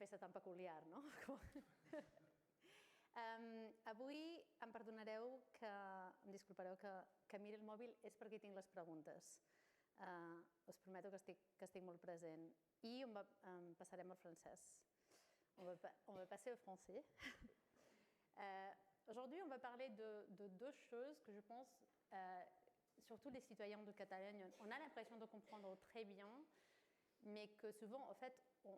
festa tan peculiar, no? Avui em perdonareu em disculpareu que miri el mòbil, és perquè tinc les preguntes. Us prometo que estic molt present. I passarem al francès. On va passer au français. Aujourd'hui, on va parler de deux choses que je pense, surtout les citoyens de Catalogne, on a l'impression de comprendre très bien, mais que souvent, en fait,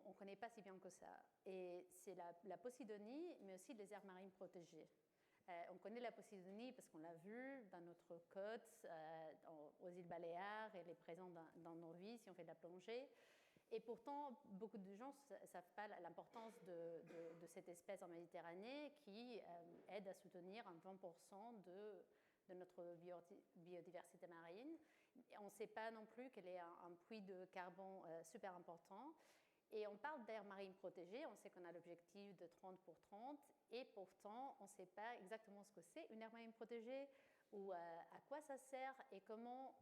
on ne connaît pas si bien que ça. Et c'est la Posidonie, mais aussi les aires marines protégées. On connaît la Posidonie parce qu'on l'a vu dans notre côte, aux îles Baléares, elle est présente dans nos vies si on fait de la plongée. Et pourtant, beaucoup de gens ne savent pas l'importance de cette espèce en Méditerranée qui aide à soutenir 20% de notre biodiversité marine. Et on ne sait pas non plus qu'elle est un puits de carbone super important. Et on parle d'aires marines protégées, on sait qu'on a l'objectif de 30 pour 30, et pourtant, on ne sait pas exactement ce que c'est une aire marine protégée, ou à quoi ça sert, et comment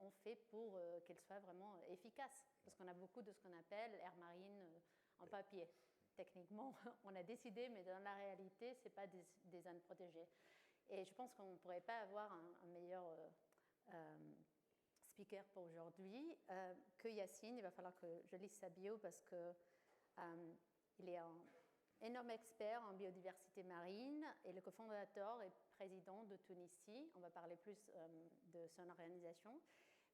on fait pour qu'elle soit vraiment efficace. Parce qu'on a beaucoup de ce qu'on appelle aires marines en papier. Techniquement, on a décidé, mais dans la réalité, ce n'est pas des zones protégées. Et je pense qu'on ne pourrait pas avoir un meilleur speaker pour aujourd'hui que Yacine. Il va falloir que je lise sa bio parce qu'il est un énorme expert en biodiversité marine et le cofondateur et président de Tunisie. On va parler plus de son organisation.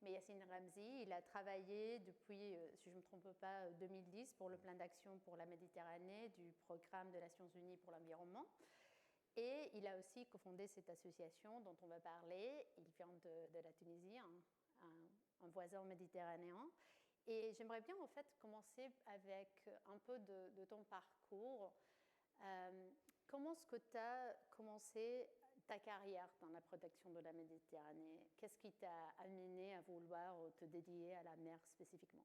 Mais Yacine Ramzi, il a travaillé depuis, si je ne me trompe pas, 2010 pour le plan d'action pour la Méditerranée du programme des Nations Unies pour l'environnement. Et il a aussi cofondé cette association dont on va parler. Il vient de la Tunisie, un voisin méditerranéen. Et j'aimerais bien en fait commencer avec un peu de ton parcours. Comment est-ce que tu as commencé ta carrière dans la protection de la Méditerranée? Qu'est-ce qui t'a amené à vouloir te dédier à la mer spécifiquement?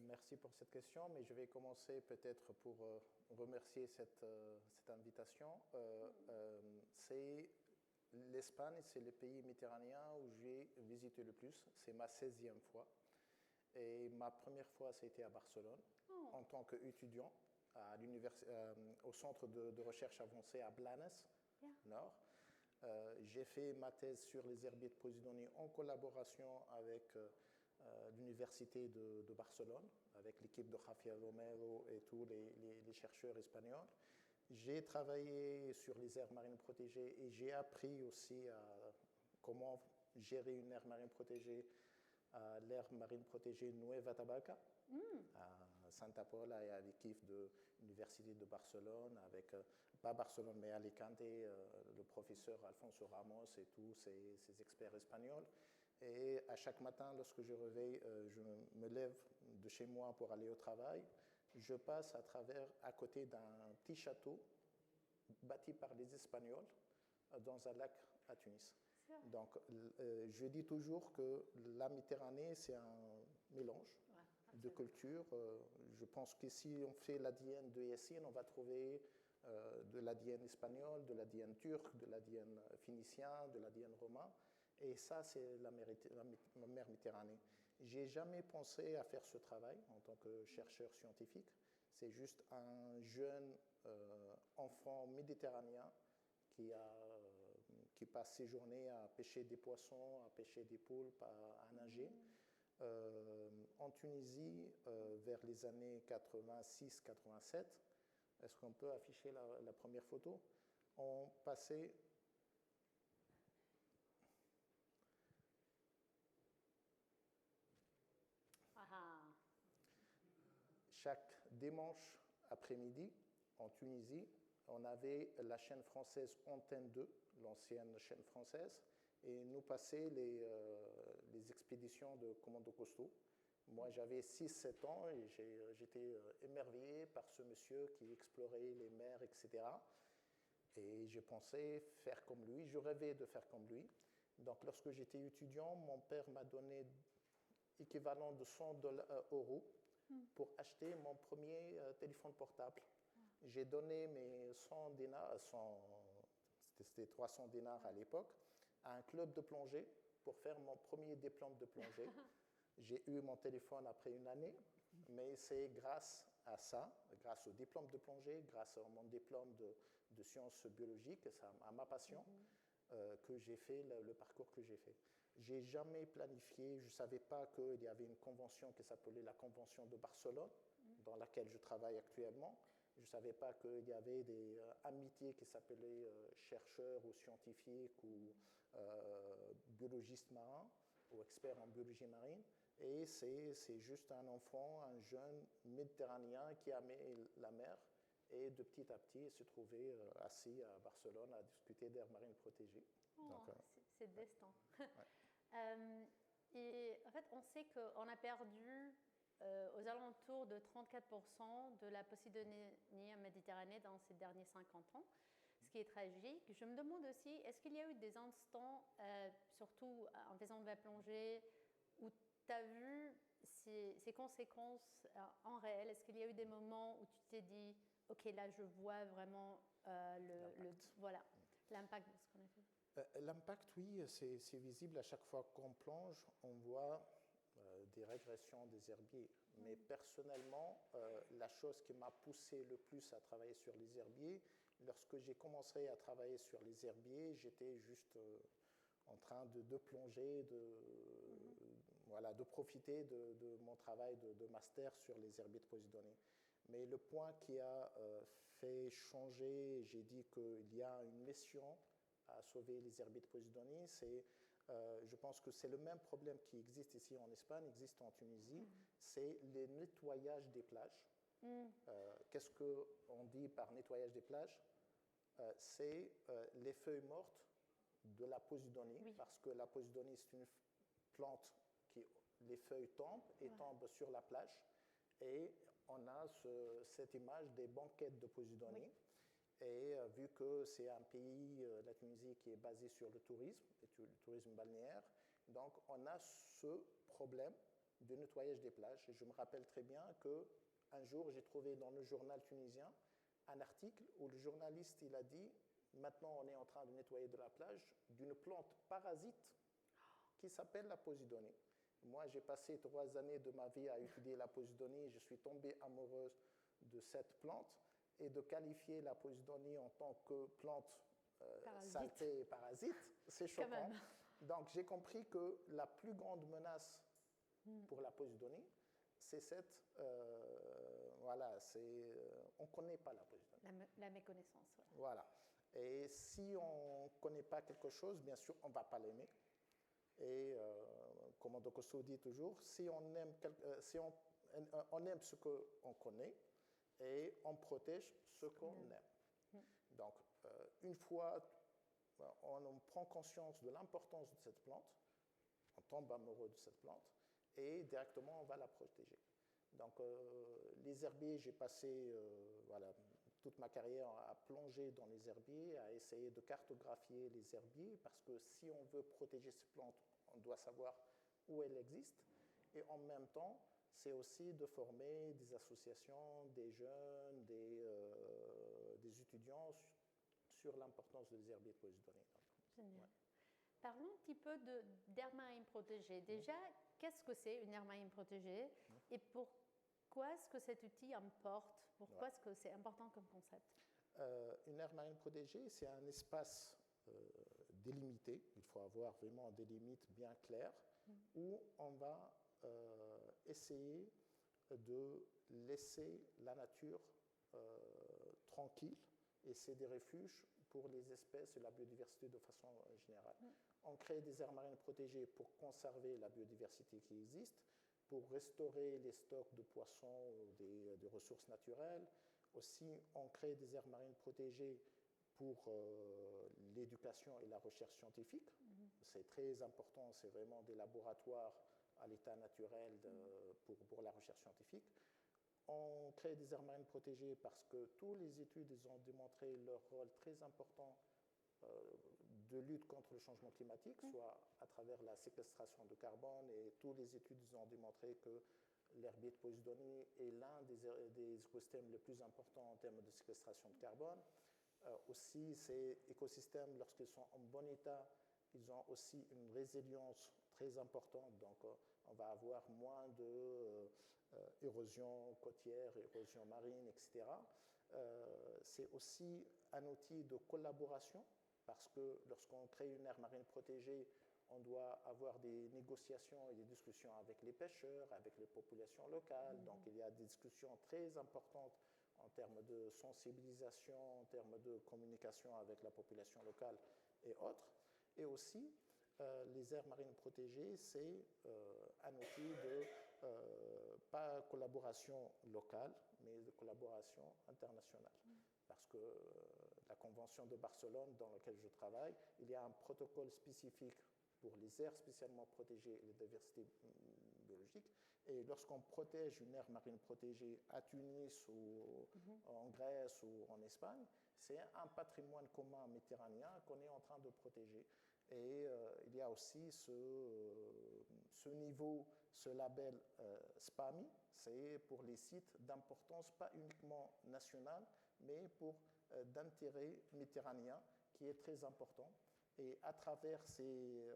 Merci pour cette question, mais je vais commencer peut-être pour remercier cette invitation. C'est l'Espagne, c'est le pays méditerranéen où j'ai visité le plus. C'est ma 16e fois. Et ma première fois, c'était à Barcelone, en tant qu'étudiant au centre de recherche avancée à Blanes, Nord. J'ai fait ma thèse sur les herbiers de Posidonie en collaboration avec l'université de Barcelone, avec l'équipe de Javier Romero et tous les chercheurs espagnols. J'ai travaillé sur les aires marines protégées et j'ai appris aussi comment gérer une aire marine protégée, l'aire marine protégée Nueva Tabalca, à Santa Pola et à l'équipe de l'université de Barcelone, avec, pas Barcelone, mais Alicante, le professeur Alfonso Ramos et tous ces experts espagnols. Et à chaque matin, lorsque je me lève de chez moi pour aller au travail, je passe à côté d'un petit château bâti par les Espagnols dans un lac à Tunis. Donc, je dis toujours que la Méditerranée, c'est un mélange de cultures. Je pense que si on fait l'ADN de Yacine, on va trouver de l'ADN espagnol, de l'ADN turc, de l'ADN phénicien, de l'ADN romain. Et ça, c'est la mer Méditerranée. Je n'ai jamais pensé à faire ce travail en tant que chercheur scientifique. C'est juste un jeune enfant méditerranéen qui passe ses journées à pêcher des poissons, à pêcher des poulpes, à nager. En Tunisie, vers les années 86-87, est-ce qu'on peut afficher la première photo? On passait... Chaque dimanche après-midi, en Tunisie, on avait la chaîne française Antenne 2, l'ancienne chaîne française, et nous passaient les expéditions de Commando Costaud. Moi, j'avais 6-7 ans et j'étais émerveillé par ce monsieur qui explorait les mers, etc. Et je pensais faire comme lui, je rêvais de faire comme lui. Donc, lorsque j'étais étudiant, mon père m'a donné équivalent de 100 euros pour acheter mon premier téléphone portable. J'ai donné mes 100 dinars, c'était 300 dinars à l'époque, à un club de plongée pour faire mon premier diplôme de plongée. J'ai eu mon téléphone après une année, mais c'est grâce à ça, grâce au diplôme de plongée, grâce à mon diplôme de sciences biologiques, à ma passion, que j'ai fait le parcours que j'ai fait. J'ai jamais planifié, je ne savais pas qu'il y avait une convention qui s'appelait la Convention de Barcelone, dans laquelle je travaille actuellement. Je ne savais pas qu'il y avait des amitiés qui s'appelaient chercheurs ou scientifiques ou biologistes marins ou experts en biologie marine. Et c'est juste un enfant, un jeune méditerranéen qui aimait la mer et de petit à petit se trouvait assis à Barcelone à discuter d'air marine protégée. Oh, c'est le destin. Et en fait, on sait qu'on a perdu aux alentours de 34% de la Posidonie en Méditerranée dans ces derniers 50 ans, ce qui est tragique. Je me demande aussi, est-ce qu'il y a eu des instants, surtout en faisant de la plongée, où tu as vu ces conséquences en réel? Est-ce qu'il y a eu des moments où tu t'es dit, OK, là, je vois vraiment l'impact de ce qu'on a fait? L'impact, oui, c'est visible à chaque fois qu'on plonge, on voit des régressions des herbiers. Mais personnellement, la chose qui m'a poussé le plus à travailler sur les herbiers, lorsque j'ai commencé à travailler sur les herbiers, j'étais juste en train de plonger, de profiter de mon travail de master sur les herbiers de Posidonie. Mais le point qui a fait changer, j'ai dit qu'il y a une mission à sauver les herbiers de Posidonie, je pense que c'est le même problème qui existe ici en Espagne, existe en Tunisie, c'est le nettoyage des plages. Qu'est-ce qu'on dit par nettoyage des plages? C'est les feuilles mortes de la Posidonie, parce que la Posidonie, c'est une plante qui, les feuilles tombent et tombent sur la plage, et on a cette image des banquettes de Posidonie. Et vu que c'est un pays, la Tunisie, qui est basé sur le tourisme balnéaire, donc on a ce problème de nettoyage des plages. Et je me rappelle très bien qu'un jour, j'ai trouvé dans le journal tunisien un article où le journaliste il a dit « Maintenant, on est en train de nettoyer de la plage d'une plante parasite qui s'appelle la Posidonie ». Moi, j'ai passé 3 années de ma vie à étudier la Posidonie. Je suis tombée amoureuse de cette plante. Et de qualifier la Posidonie en tant que plante saleté et parasite, c'est choquant. Donc j'ai compris que la plus grande menace pour la Posidonie, c'est cette... on ne connaît pas la Posidonie. La méconnaissance. Ouais. Voilà. Et si on ne connaît pas quelque chose, bien sûr, on ne va pas l'aimer. Et comme Dokoso dit toujours, si on aime, on aime ce qu'on connaît, et on protège ce qu'on aime. Donc, une fois on prend conscience de l'importance de cette plante, on tombe amoureux de cette plante, et directement on va la protéger. Donc, les herbiers, j'ai passé toute ma carrière à plonger dans les herbiers, à essayer de cartographier les herbiers, parce que si on veut protéger ces plantes, on doit savoir où elles existent, et en même temps, c'est aussi de former des associations, des jeunes, des étudiants sur l'importance des herbiers de Posidonie. Génial. Parlons un petit peu d'aire marine protégée. Déjà, qu'est-ce que c'est une aire marine protégée et pourquoi est-ce que cet outil importe? Pourquoi est-ce que c'est important comme concept? Une aire marine protégée, c'est un espace délimité. Il faut avoir vraiment des limites bien claires où on va essayer de laisser la nature tranquille, et c'est des refuges pour les espèces et la biodiversité de façon générale. On crée des aires marines protégées pour conserver la biodiversité qui existe, pour restaurer les stocks de poissons ou des ressources naturelles. Aussi, on crée des aires marines protégées pour l'éducation et la recherche scientifique. C'est très important, c'est vraiment des laboratoires à l'état naturel pour la recherche scientifique. On crée des aires marines protégées parce que toutes les études ont démontré leur rôle très important de lutte contre le changement climatique, soit à travers la séquestration de carbone, et toutes les études ont démontré que l'herbier de Posidonie est l'un des écosystèmes les plus importants en termes de séquestration de carbone. Aussi, ces écosystèmes, lorsqu'ils sont en bon état, ils ont aussi une résilience très importante, donc on va avoir moins érosion côtière, érosion marine, etc. C'est aussi un outil de collaboration parce que lorsqu'on crée une aire marine protégée, on doit avoir des négociations et des discussions avec les pêcheurs, avec les populations locales. Donc il y a des discussions très importantes en termes de sensibilisation, en termes de communication avec la population locale et autres. Et aussi, les aires marines protégées, c'est un outil de, pas collaboration locale, mais de collaboration internationale. Parce que la Convention de Barcelone, dans laquelle je travaille, il y a un protocole spécifique pour les aires spécialement protégées et la diversité biologique. Et lorsqu'on protège une aire marine protégée à Tunis ou en Grèce ou en Espagne, c'est un patrimoine commun méditerranéen qu'on est en train de protéger. Et il y a aussi ce niveau, ce label SPAMI, c'est pour les sites d'importance pas uniquement nationale, mais pour d'intérêt méditerranéen, qui est très important. Et à travers ces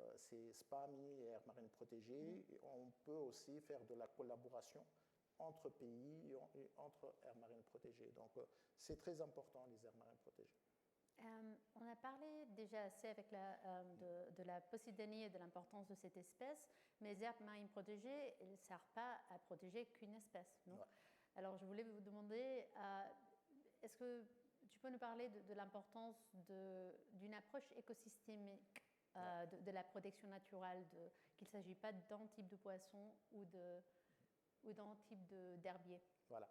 SPAMI et aires marines protégées, on peut aussi faire de la collaboration entre pays et entre aires marines protégées. Donc, c'est très important, les aires marines protégées. On a parlé déjà assez avec de la Posidonie et de l'importance de cette espèce, mais les aires marines protégées, elles ne servent pas à protéger qu'une espèce, non? Ouais. Alors, je voulais vous demander, est-ce que tu peux nous parler de l'importance d'une approche écosystémique de la protection naturelle, qu'il ne s'agit pas d'un type de poisson ou d'un type d'herbier? Voilà.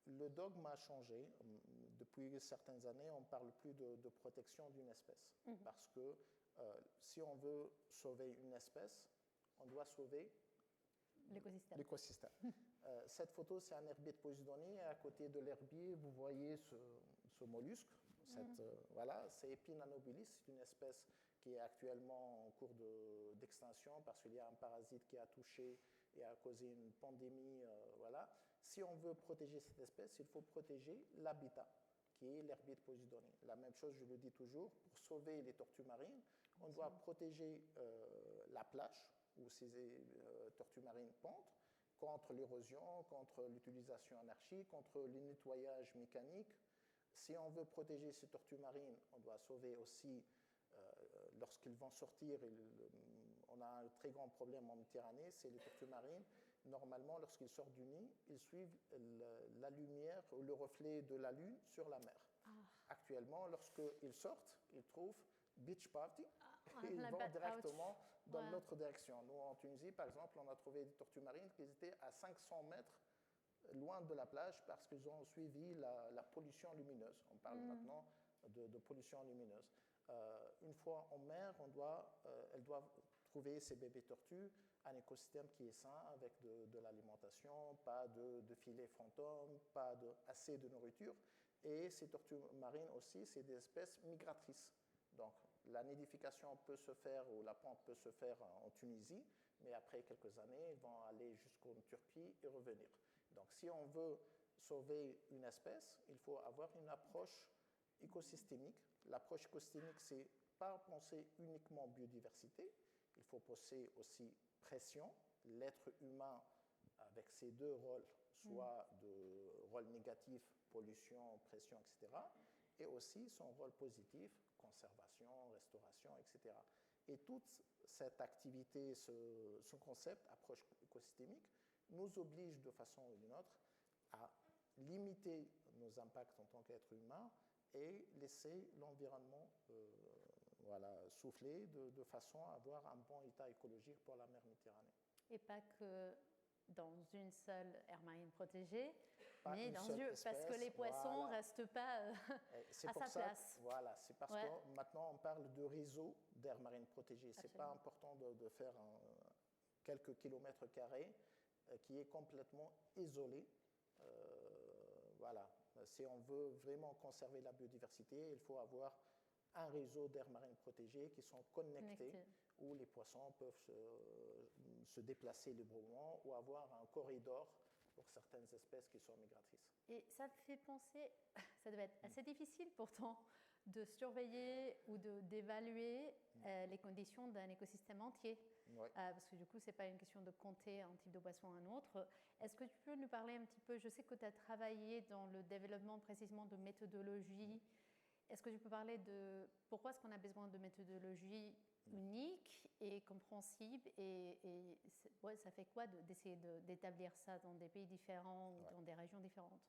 Le dogme a changé. Depuis certaines années, on ne parle plus de protection d'une espèce. Parce que si on veut sauver une espèce, on doit sauver l'écosystème. Cette photo, c'est un herbier de Posidonie. Et à côté de l'herbier, vous voyez ce mollusque. Voilà, c'est Epina nobilis, c'est une espèce qui est actuellement en cours d'extinction parce qu'il y a un parasite qui a touché et a causé une pandémie. Voilà. Si on veut protéger cette espèce, il faut protéger l'habitat, qui est l'herbier de Posidonie. La même chose, je le dis toujours, pour sauver les tortues marines, on doit protéger la plage où ces tortues marines pontent contre l'érosion, contre l'utilisation anarchique, contre le nettoyage mécanique. Si on veut protéger ces tortues marines, on doit sauver aussi, lorsqu'ils vont sortir, on a un très grand problème en Méditerranée, c'est les tortues marines. Normalement, lorsqu'ils sortent du nid, ils suivent la lumière ou le reflet de la lune sur la mer. Actuellement, lorsqu'ils sortent, ils trouvent beach party et ils vont directement dans l'autre direction. Nous, en Tunisie, par exemple, on a trouvé des tortues marines qui étaient à 500 mètres loin de la plage parce qu'ils ont suivi la pollution lumineuse. On parle maintenant de pollution lumineuse. Une fois en mer, elles doivent trouver ces bébés tortues, un écosystème qui est sain avec de l'alimentation, pas de filets fantômes, pas assez de nourriture. Et ces tortues marines aussi, c'est des espèces migratrices. Donc, la nidification peut se faire ou la ponte peut se faire en Tunisie, mais après quelques années, ils vont aller jusqu'en Turquie et revenir. Donc, si on veut sauver une espèce, il faut avoir une approche écosystémique. L'approche écosystémique, c'est pas penser uniquement biodiversité, il faut penser aussi pression. L'être humain, avec ses deux rôles, soit de rôle négatif, pollution, pression, etc., et aussi son rôle positif, conservation, restauration, etc. Et toute cette activité, ce concept, approche écosystémique, nous oblige de façon ou d'une autre à limiter nos impacts en tant qu'être humain et laisser l'environnement souffler de façon à avoir un bon état écologique pour la mer Méditerranée. Et pas que dans une seule aire marine protégée, mais dans une espèce, parce que les poissons ne restent pas à sa place. Voilà, c'est parce que maintenant on parle de réseau d'aires marines protégées. Ce n'est pas important de faire quelques kilomètres carrés qui est complètement isolé. Voilà. Si on veut vraiment conserver la biodiversité, il faut avoir un réseau d'aires marines protégées qui sont connectés, où les poissons peuvent se déplacer librement ou avoir un corridor pour certaines espèces qui sont migratrices. Et ça me fait penser, ça devait être assez difficile pourtant de surveiller ou d'évaluer les conditions d'un écosystème entier. Ouais. parce que du coup, ce n'est pas une question de compter un type de poisson à un autre. Est-ce que tu peux nous parler un petit peu, je sais que tu as travaillé dans le développement précisément de méthodologies. Est-ce que tu peux parler de pourquoi est-ce qu'on a besoin de méthodologies uniques et compréhensibles et ouais, ça fait quoi d'essayer d'établir ça dans des pays différents ou dans des régions différentes?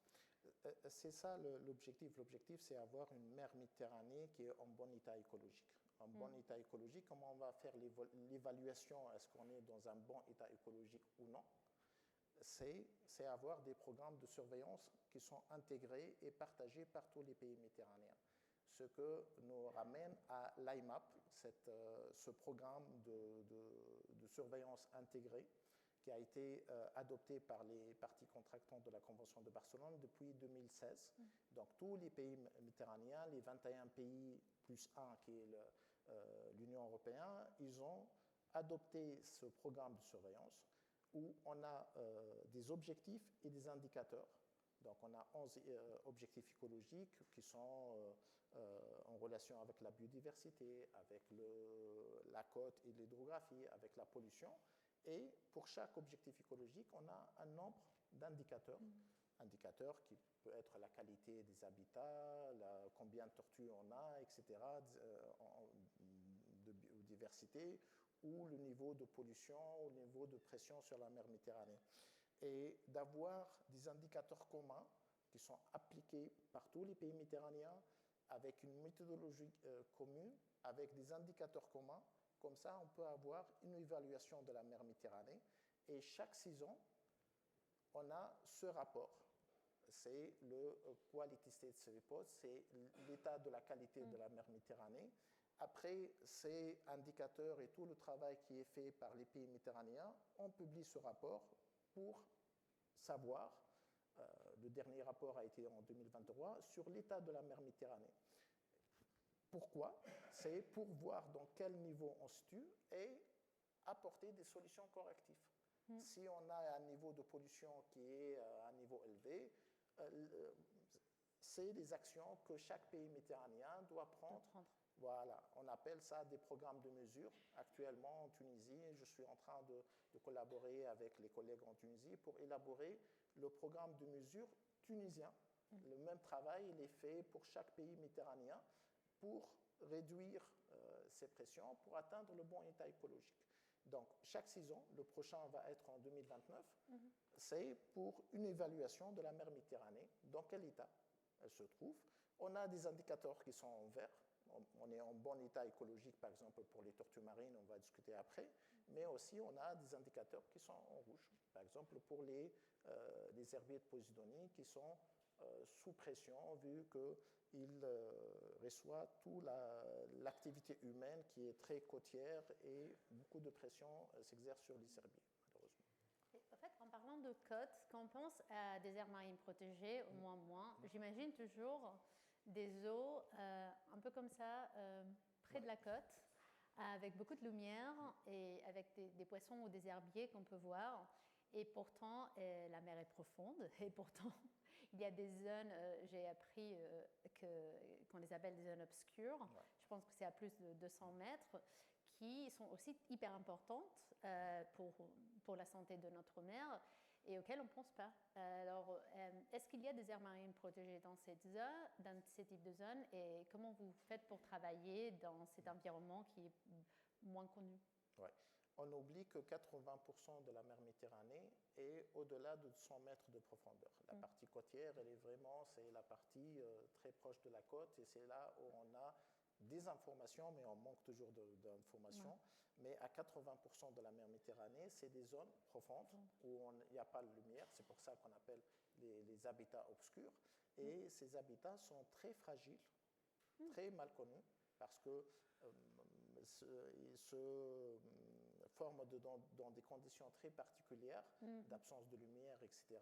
C'est ça l'objectif. L'objectif, c'est avoir une mer Méditerranée qui est en bon état écologique. En bon état écologique, comment on va faire l'évaluation? Est-ce qu'on est dans un bon état écologique ou non? C'est avoir des programmes de surveillance qui sont intégrés et partagés par tous les pays méditerranéens. Ce que nous ramène à l'IMAP, ce programme de surveillance intégrée qui a été adopté par les parties contractantes de la Convention de Barcelone depuis 2016. Donc tous les pays méditerranéens, les 21 pays plus 1 qui est l'Union européenne, ils ont adopté ce programme de surveillance où on a des objectifs et des indicateurs. Donc on a 11 objectifs écologiques qui sont en relation avec la biodiversité, avec la côte et l'hydrographie, avec la pollution. Et pour chaque objectif écologique, on a un nombre d'indicateurs. Indicateurs qui peut être la qualité des habitats, combien de tortues on a, etc., de biodiversité, ou le niveau de pollution, ou le niveau de pression sur la mer Méditerranée. Et d'avoir des indicateurs communs qui sont appliqués par tous les pays méditerranéens avec une méthodologie commune, avec des indicateurs communs. Comme ça, on peut avoir une évaluation de la mer Méditerranée. Et chaque saison, on a ce rapport. C'est le Quality State Report, c'est l'état de la qualité de la mer Méditerranée. Après ces indicateurs et tout le travail qui est fait par les pays méditerranéens, on publie ce rapport pour savoir, le dernier rapport a été en 2023, sur l'état de la mer Méditerranée. Pourquoi? C'est pour voir dans quel niveau on se situe et apporter des solutions correctives. Si on a un niveau de pollution qui est à un niveau élevé, c'est des actions que chaque pays méditerranéen doit prendre. Voilà, on appelle ça des programmes de mesure. Actuellement, en Tunisie, je suis en train de collaborer avec les collègues en Tunisie pour élaborer le programme de mesure tunisien. Le même travail, il est fait pour chaque pays méditerranéen pour réduire ces pressions, pour atteindre le bon état écologique. Donc, chaque saison, le prochain va être en 2029, c'est pour une évaluation de la mer Méditerranée, dans quel état elle se trouve. On a des indicateurs qui sont en vert. On est en bon état écologique, par exemple, pour les tortues marines, on va discuter après, mais aussi on a des indicateurs qui sont en rouge, par exemple pour les herbiers de Posidonie qui sont sous pression vu qu'ils reçoivent toute l'activité humaine qui est très côtière et beaucoup de pression s'exerce sur les herbiers, malheureusement. En fait, en parlant de côtes, quand on pense à des aires marines protégées, au moins, j'imagine toujours des eaux un peu comme ça, près de la côte, avec beaucoup de lumière et avec des poissons ou des herbiers qu'on peut voir. Et pourtant, la mer est profonde. Et pourtant, il y a des zones, j'ai appris qu'on les appelle des zones obscures. Ouais. Je pense que c'est à plus de 200 mètres, qui sont aussi hyper importantes pour la santé de notre mer et auxquelles on ne pense pas. Alors, est-ce qu'il y a des aires marines protégées dans ces types de zones et comment vous faites pour travailler dans cet environnement qui est moins connu? Ouais. On oublie que 80% de la mer Méditerranée est au-delà de 100 mètres de profondeur. La partie côtière, c'est la partie très proche de la côte et c'est là où on a des informations, mais on manque toujours d'informations. Mais à 80% de la mer Méditerranée, c'est des zones profondes où il n'y a pas de lumière. C'est pour ça qu'on appelle les habitats obscurs. Et ces habitats sont très fragiles, très mal connus, parce que ils se forment dans des conditions très particulières d'absence de lumière, etc.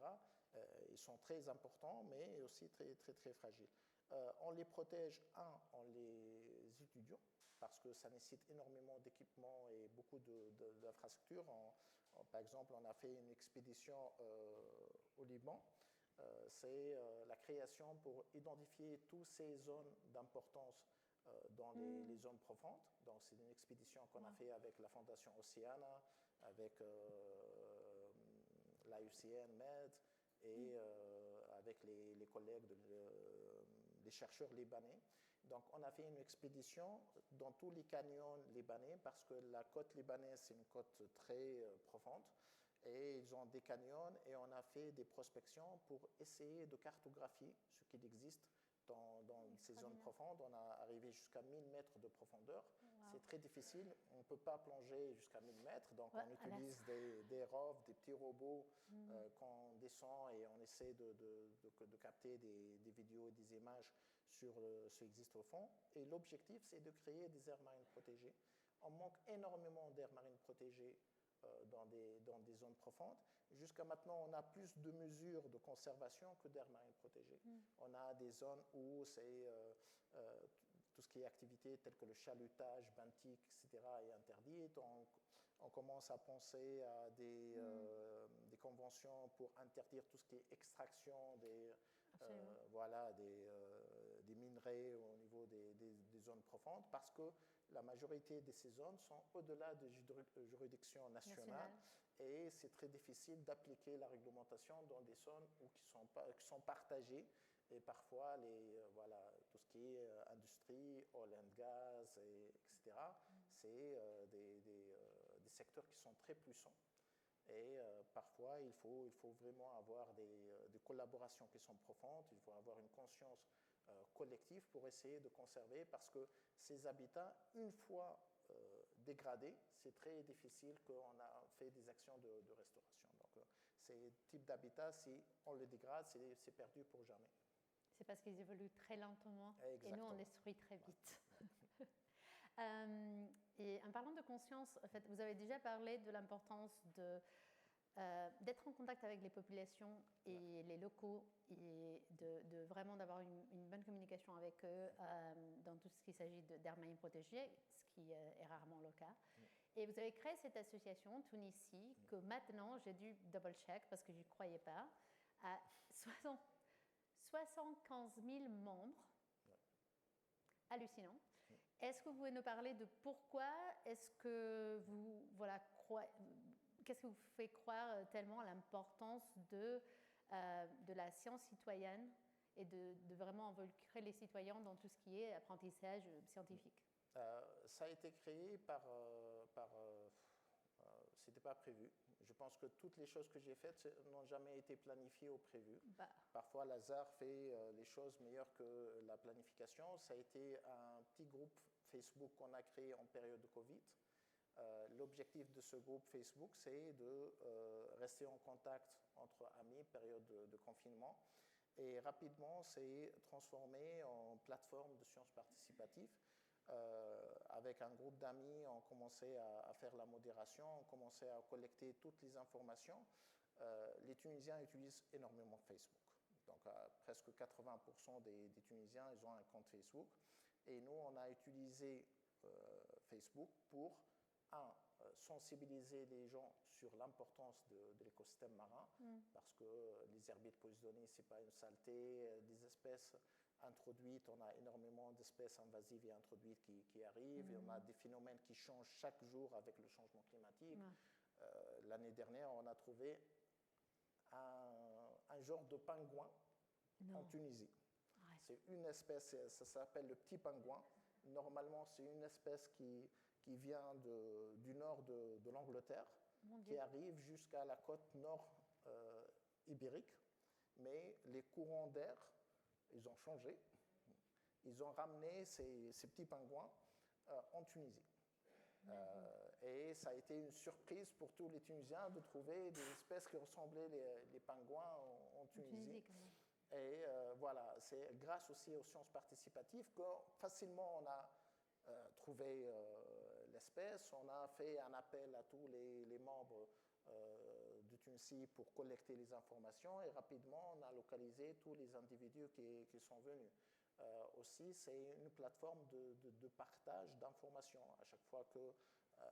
Ils sont très importants, mais aussi très, très, très fragiles. On les protège, en les étudiant, parce que ça nécessite énormément d'équipements et beaucoup d'infrastructures. Par exemple, on a fait une expédition au Liban. C'est la création pour identifier toutes ces zones d'importance dans les zones profondes. Donc, c'est une expédition qu'on a fait avec la Fondation Oceana, avec l'IUCN Med et avec les collègues, les chercheurs libanais. Donc, on a fait une expédition dans tous les canyons libanais parce que la côte libanaise, c'est une côte très profonde. Et ils ont des canyons et on a fait des prospections pour essayer de cartographier ce qu'il existe dans ces zones profondes. On a arrivé jusqu'à 1000 mètres de profondeur. C'est très difficile. On ne peut pas plonger jusqu'à 1000 mètres. Donc, on utilise des ROV, des petits robots qu'on descend et on essaie de capter des vidéos et des images sur ce qui existe au fond. Et l'objectif, c'est de créer des aires marines protégées. On manque énormément d'aires marines protégées dans des zones profondes. Jusqu'à maintenant, on a plus de mesures de conservation que d'aires marines protégées. On a des zones où c'est tout ce qui est activité telles que le chalutage, benthique, etc. est interdit. On commence à penser à des conventions pour interdire tout ce qui est extraction des minerais au niveau des zones profondes parce que la majorité de ces zones sont au-delà des juridictions nationales et c'est très difficile d'appliquer la réglementation dans des zones qui sont partagées et parfois tout ce qui est industrie, oil and gas, etc., c'est des secteurs qui sont très puissants. Et parfois, il faut vraiment avoir des collaborations qui sont profondes, il faut avoir une conscience collective pour essayer de conserver, parce que ces habitats, une fois dégradés, c'est très difficile qu'on a fait des actions de restauration. Donc, ces types d'habitats, si on les dégrade, c'est perdu pour jamais. C'est parce qu'ils évoluent très lentement. Exactement. Et nous, on détruit très vite. Et en parlant de conscience, en fait, vous avez déjà parlé de l'importance d'être en contact avec les populations et les locaux et de vraiment d'avoir une bonne communication avec eux dans tout ce qui s'agit d'aires marines protégées, ce qui est rarement le cas. Et vous avez créé cette association, Tunisie, que maintenant, j'ai dû double-check parce que je n'y croyais pas, à 75 000 membres. Hallucinant. Est-ce que vous pouvez nous parler de pourquoi est-ce que vous qu'est-ce qui vous fait croire tellement à l'importance de la science citoyenne et de vraiment involucrer les citoyens dans tout ce qui est apprentissage scientifique? Ça a été créé c'était pas prévu. Je pense que toutes les choses que j'ai faites n'ont jamais été planifiées ou prévues. Parfois, l'hasard fait les choses meilleures que la planification. Ça a été un petit groupe Facebook qu'on a créé en période de Covid. L'objectif de ce groupe Facebook, c'est de rester en contact entre amis, période de confinement. Et rapidement, c'est transformé en plateforme de sciences participatives. Avec un groupe d'amis, on commençait à faire la modération, on commençait à collecter toutes les informations. Les Tunisiens utilisent énormément Facebook. Donc, presque 80% des Tunisiens, ils ont un compte Facebook. Et nous, on a utilisé Facebook pour, sensibiliser les gens sur l'importance de l'écosystème marin, parce que les herbiers poisonnés, ce n'est pas une saleté, des espèces introduites, on a énormément d'espèces invasives et introduites qui arrivent, et on a des phénomènes qui changent chaque jour avec le changement climatique. L'année dernière, on a trouvé un genre de pingouin en Tunisie. C'est une espèce, ça s'appelle le petit pingouin. Normalement, c'est une espèce qui vient du nord de l'Angleterre, qui arrive jusqu'à la côte nord ibérique, mais les courants d'air, ils ont changé. Ils ont ramené ces petits pingouins en Tunisie. Et ça a été une surprise pour tous les Tunisiens de trouver des espèces qui ressemblaient les pingouins en Tunisie. Et voilà, c'est grâce aussi aux sciences participatives que facilement on a trouvé l'espèce. On a fait un appel à tous les membres de Tunisie pour collecter les informations et rapidement on a localisé tous les individus qui sont venus. Aussi, c'est une plateforme de partage d'informations. À chaque fois que,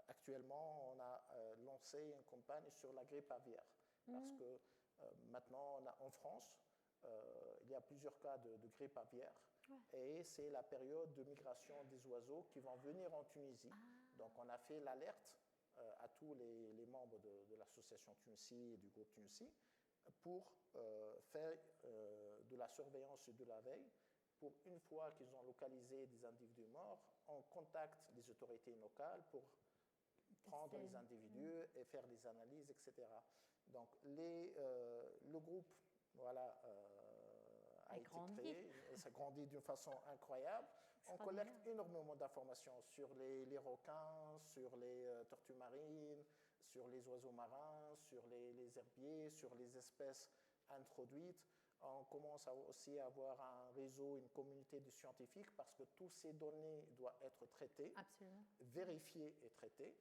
actuellement, on a lancé une campagne sur la grippe aviaire. Parce que maintenant, en France, il y a plusieurs cas de grippe aviaire. et c'est la période de migration des oiseaux qui vont venir en Tunisie. Donc on a fait l'alerte à tous les membres de l'association Tunisie et du groupe Tunisie pour faire de la surveillance et de la veille pour, une fois qu'ils ont localisé des individus morts, on contacte les autorités locales pour prendre les individus et faire les analyses, etc. Donc le groupe voilà, a été créé et ça grandit d'une façon incroyable. On collecte énormément d'informations sur les requins, sur les tortues marines, sur les oiseaux marins, sur les herbiers, sur les espèces introduites. On commence aussi à avoir un réseau, une communauté de scientifiques parce que toutes ces données doivent être traitées, vérifiées et traitées.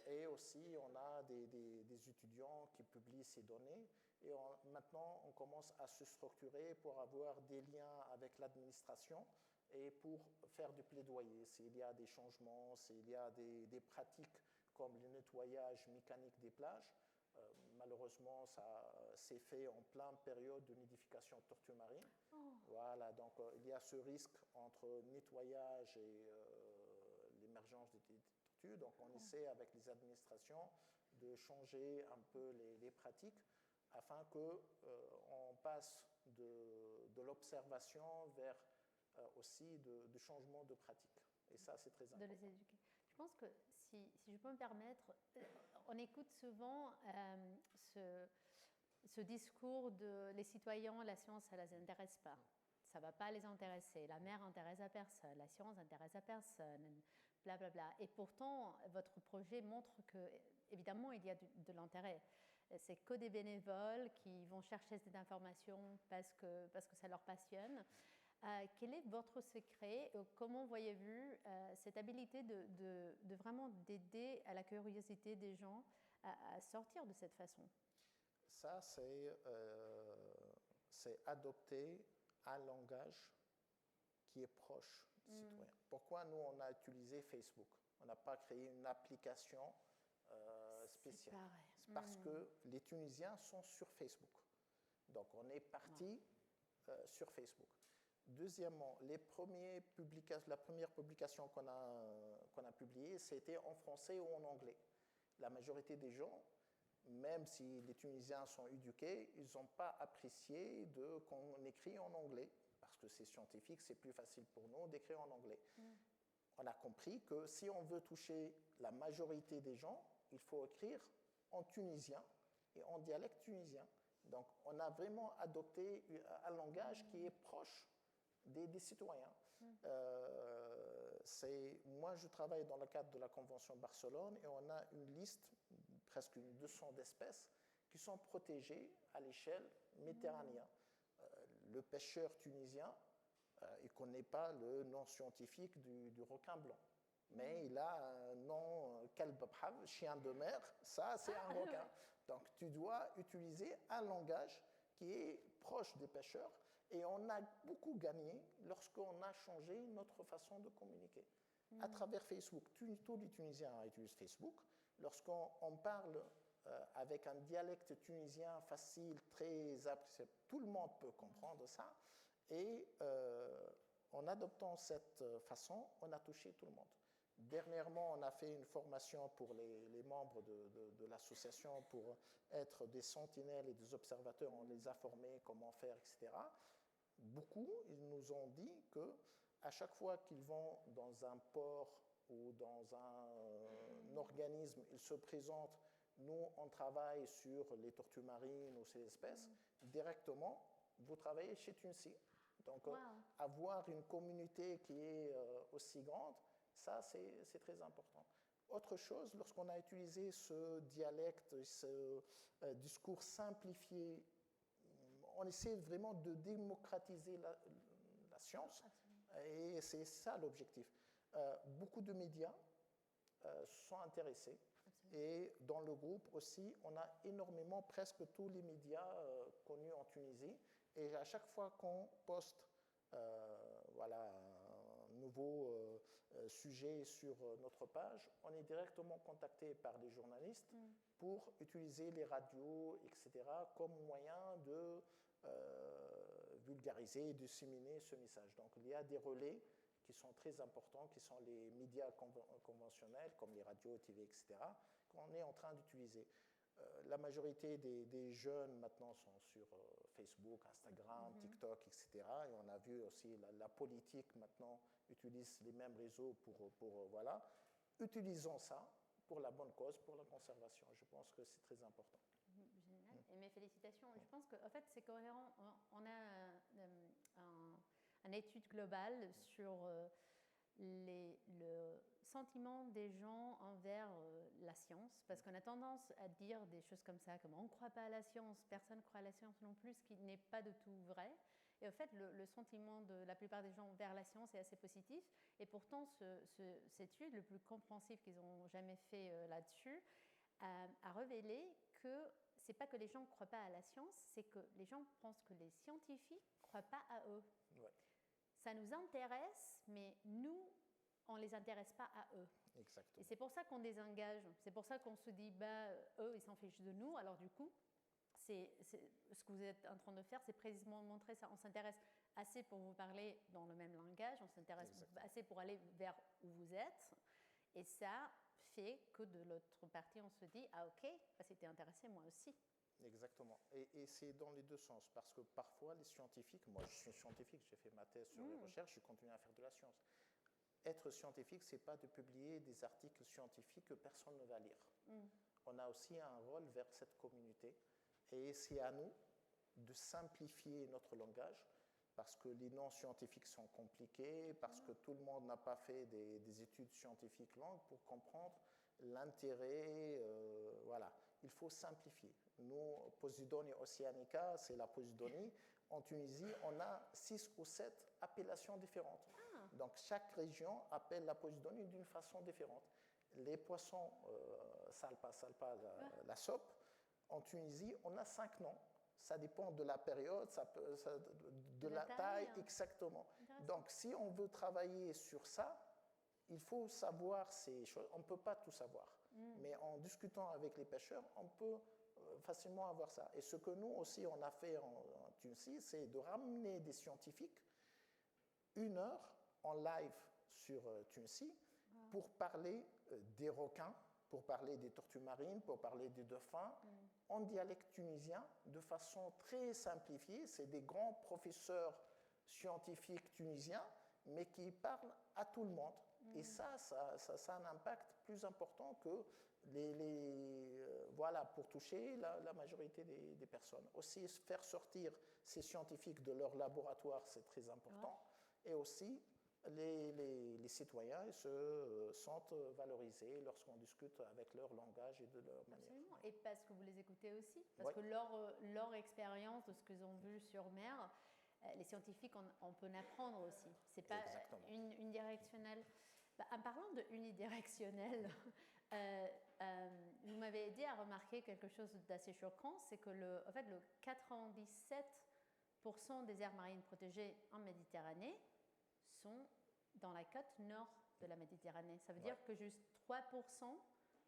Et aussi, on a des étudiants qui publient ces données. Et maintenant, on commence à se structurer pour avoir des liens avec l'administration et pour faire du plaidoyer. S'il y a des changements, s'il y a des pratiques comme le nettoyage mécanique des plages, malheureusement, ça s'est fait en pleine période de nidification de tortues marines. Voilà, donc il y a ce risque entre nettoyage et l'émergence des tortues. Donc on essaie avec les administrations de changer un peu les pratiques afin qu'on passe de l'observation vers aussi de changement de pratique. Et ça, c'est très important. De les éduquer. Je pense que, si je peux me permettre, on écoute souvent ce discours de les citoyens, la science, ça ne les intéresse pas. Ça ne va pas les intéresser. La mer n'intéresse à personne, la science n'intéresse à personne, blablabla. Et pourtant, votre projet montre que, évidemment, il y a de l'intérêt. C'est que des bénévoles qui vont chercher cette information parce que ça leur passionne. Quel est votre secret? Comment voyez-vous cette habilité de vraiment d'aider à la curiosité des gens à sortir de cette façon? Ça, c'est adopter un langage qui est proche des citoyens. Pourquoi nous, on a utilisé Facebook? On n'a pas créé une application spéciale. C'est parce que les Tunisiens sont sur Facebook. Donc, on est parti sur Facebook. Deuxièmement, la première publication qu'on a publiée, c'était en français ou en anglais. La majorité des gens, même si les Tunisiens sont éduqués, ils n'ont pas apprécié qu'on écrit en anglais, parce que c'est scientifique, c'est plus facile pour nous d'écrire en anglais. On a compris que si on veut toucher la majorité des gens, il faut écrire en tunisien et en dialecte tunisien. Donc, on a vraiment adopté un langage qui est proche des citoyens. Moi, je travaille dans le cadre de la Convention Barcelone et on a une liste, presque 200 d'espèces, qui sont protégées à l'échelle méditerranéenne. Le pêcheur tunisien, il ne connaît pas le nom scientifique du requin blanc, mais il a un nom, kalb bhab, chien de mer, ça c'est un requin. Donc tu dois utiliser un langage qui est proche des pêcheurs. Et on a beaucoup gagné lorsqu'on a changé notre façon de communiquer. À travers Facebook, tous les Tunisiens utilisent Facebook. Lorsqu'on parle avec un dialecte tunisien facile, très appréciable, tout le monde peut comprendre ça. Et en adoptant cette façon, on a touché tout le monde. Dernièrement, on a fait une formation pour les membres de l'association pour être des sentinelles et des observateurs. On les a formés, comment faire, etc. Beaucoup, ils nous ont dit qu'à chaque fois qu'ils vont dans un port ou dans un organisme, ils se présentent, nous, on travaille sur les tortues marines ou ces espèces, directement, vous travaillez chez Tunisie. Donc, avoir une communauté qui est aussi grande, ça, c'est très important. Autre chose, lorsqu'on a utilisé ce dialecte, ce discours simplifié, on essaie vraiment de démocratiser la science et c'est ça l'objectif. Beaucoup de médias sont intéressés et dans le groupe aussi, on a énormément, presque tous les médias connus en Tunisie et à chaque fois qu'on poste un nouveau sujet sur notre page, on est directement contacté par des journalistes pour utiliser les radios, etc., comme moyen de vulgariser et disséminer ce message. Donc il y a des relais qui sont très importants, qui sont les médias conventionnels, comme les radios, TV, etc., qu'on est en train d'utiliser. La majorité des jeunes maintenant sont sur Facebook, Instagram, TikTok, etc. Et on a vu aussi la politique maintenant utilise les mêmes réseaux voilà. Utilisons ça pour la bonne cause, pour la conservation. Je pense que c'est très important. Génial. Et mes félicitations. Je pense qu'en fait, c'est cohérent. On a une étude globale sur le sentiment des gens envers la science, parce qu'on a tendance à dire des choses comme ça, comme on ne croit pas à la science, personne ne croit à la science non plus, ce qui n'est pas du tout vrai. Et en fait, le sentiment de la plupart des gens vers la science est assez positif. Et pourtant, cette étude, le plus compréhensive qu'ils ont jamais fait là-dessus, a révélé que c'est pas que les gens ne croient pas à la science, c'est que les gens pensent que les scientifiques ne croient pas à eux. Ouais. Ça nous intéresse, mais nous, on ne les intéresse pas à eux. Exactement. Et c'est pour ça qu'on désengage. C'est pour ça qu'on se dit, eux, ils s'en fichent de nous. Alors du coup, ce que vous êtes en train de faire, c'est précisément montrer ça. On s'intéresse assez pour vous parler dans le même langage, on s'intéresse assez pour aller vers où vous êtes. Et ça fait que de l'autre partie, on se dit, ah ok, c'était intéressé, moi aussi. Exactement. Et c'est dans les deux sens, parce que parfois les scientifiques, moi je suis scientifique, j'ai fait ma thèse sur les recherches, je continue à faire de la science. Être scientifique, ce n'est pas de publier des articles scientifiques que personne ne va lire. On a aussi un rôle vers cette communauté, et c'est à nous de simplifier notre langage, parce que les noms scientifiques sont compliqués, parce que tout le monde n'a pas fait des études scientifiques longues pour comprendre l'intérêt, voilà. Il faut simplifier. Nous, Posidonia oceanica, c'est la Posidonie. En Tunisie, on a 6 ou 7 appellations différentes. Donc, chaque région appelle la Posidonie d'une façon différente. Les poissons, salpa, la sope, en Tunisie, on a 5 noms. Ça dépend de la période, de la taille, exactement. Donc, si on veut travailler sur ça, il faut savoir ces choses. On ne peut pas tout savoir. Mais en discutant avec les pêcheurs, on peut facilement avoir ça. Et ce que nous aussi, on a fait en Tunisie, c'est de ramener des scientifiques 1 heure en live sur Tunisie pour parler des requins, pour parler des tortues marines, pour parler des dauphins, en dialecte tunisien, de façon très simplifiée. C'est des grands professeurs scientifiques tunisiens, mais qui parlent à tout le monde. Et ça a un impact plus important que voilà, pour toucher la majorité des personnes. Aussi, faire sortir ces scientifiques de leur laboratoire, c'est très important. Et aussi, les citoyens se sentent valorisés lorsqu'on discute avec leur langage et de leur manière. Absolument, et parce que vous les écoutez aussi, parce que leur expérience de ce qu'ils ont vu sur mer, les scientifiques, on peut en apprendre aussi. Ce n'est pas unidirectionnel. En parlant de unidirectionnel, vous m'avez aidé à remarquer quelque chose d'assez choquant, c'est que en fait, le 97% des aires marines protégées en Méditerranée sont dans la côte nord de la Méditerranée. Ça veut dire que juste 3%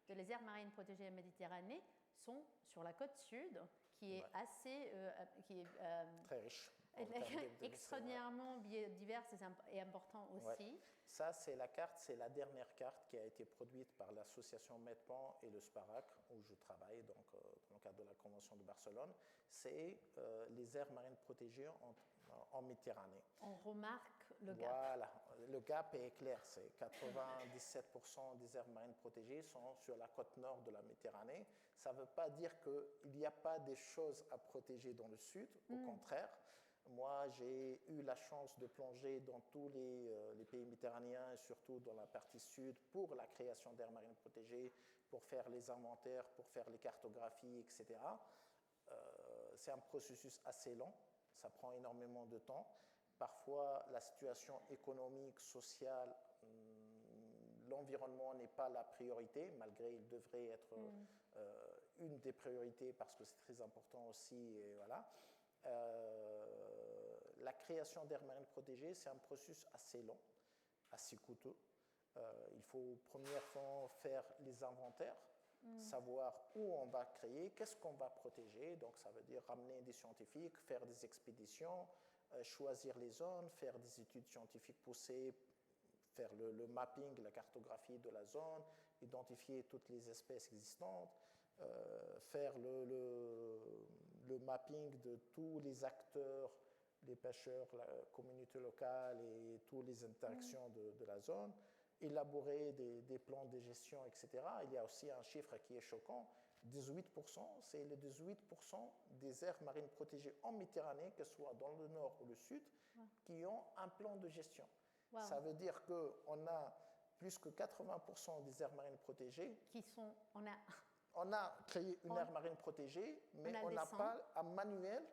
de les aires marines protégées en Méditerranée sont sur la côte sud, qui est assez... très riche. Extraordinairement biodiverse et important aussi. Ça, c'est la carte, c'est la dernière carte qui a été produite par l'association MEDPAN et le SPARAC, où je travaille donc, dans le cadre de la Convention de Barcelone. C'est les aires marines protégées en Méditerranée. On remarque le gap. Voilà, le gap est clair. C'est 97% des aires marines protégées sont sur la côte nord de la Méditerranée. Ça ne veut pas dire qu'il n'y a pas des choses à protéger dans le sud, au contraire. Moi, j'ai eu la chance de plonger dans tous les pays méditerranéens et surtout dans la partie sud pour la création d'aires marines protégées, pour faire les inventaires, pour faire les cartographies, etc. C'est un processus assez long, ça prend énormément de temps. Parfois, la situation économique, sociale, l'environnement n'est pas la priorité, malgré il devrait être une des priorités parce que c'est très important aussi. Et voilà. La création d'aires marines protégées, c'est un processus assez long, assez coûteux. Il faut premièrement faire les inventaires, savoir où on va créer, qu'est-ce qu'on va protéger. Donc ça veut dire ramener des scientifiques, faire des expéditions, choisir les zones, faire des études scientifiques poussées, faire le mapping, la cartographie de la zone, identifier toutes les espèces existantes, faire le mapping de tous les acteurs, les pêcheurs, la communauté locale et toutes les interactions de la zone, élaborer des plans de gestion, etc. Il y a aussi un chiffre qui est choquant, 18%, c'est les 18% des aires marines protégées en Méditerranée, que ce soit dans le nord ou le sud, qui ont un plan de gestion. Wow. Ça veut dire qu'on a plus que 80% des aires marines protégées. On a créé une aire marine protégée, mais on n'a pas un manuel.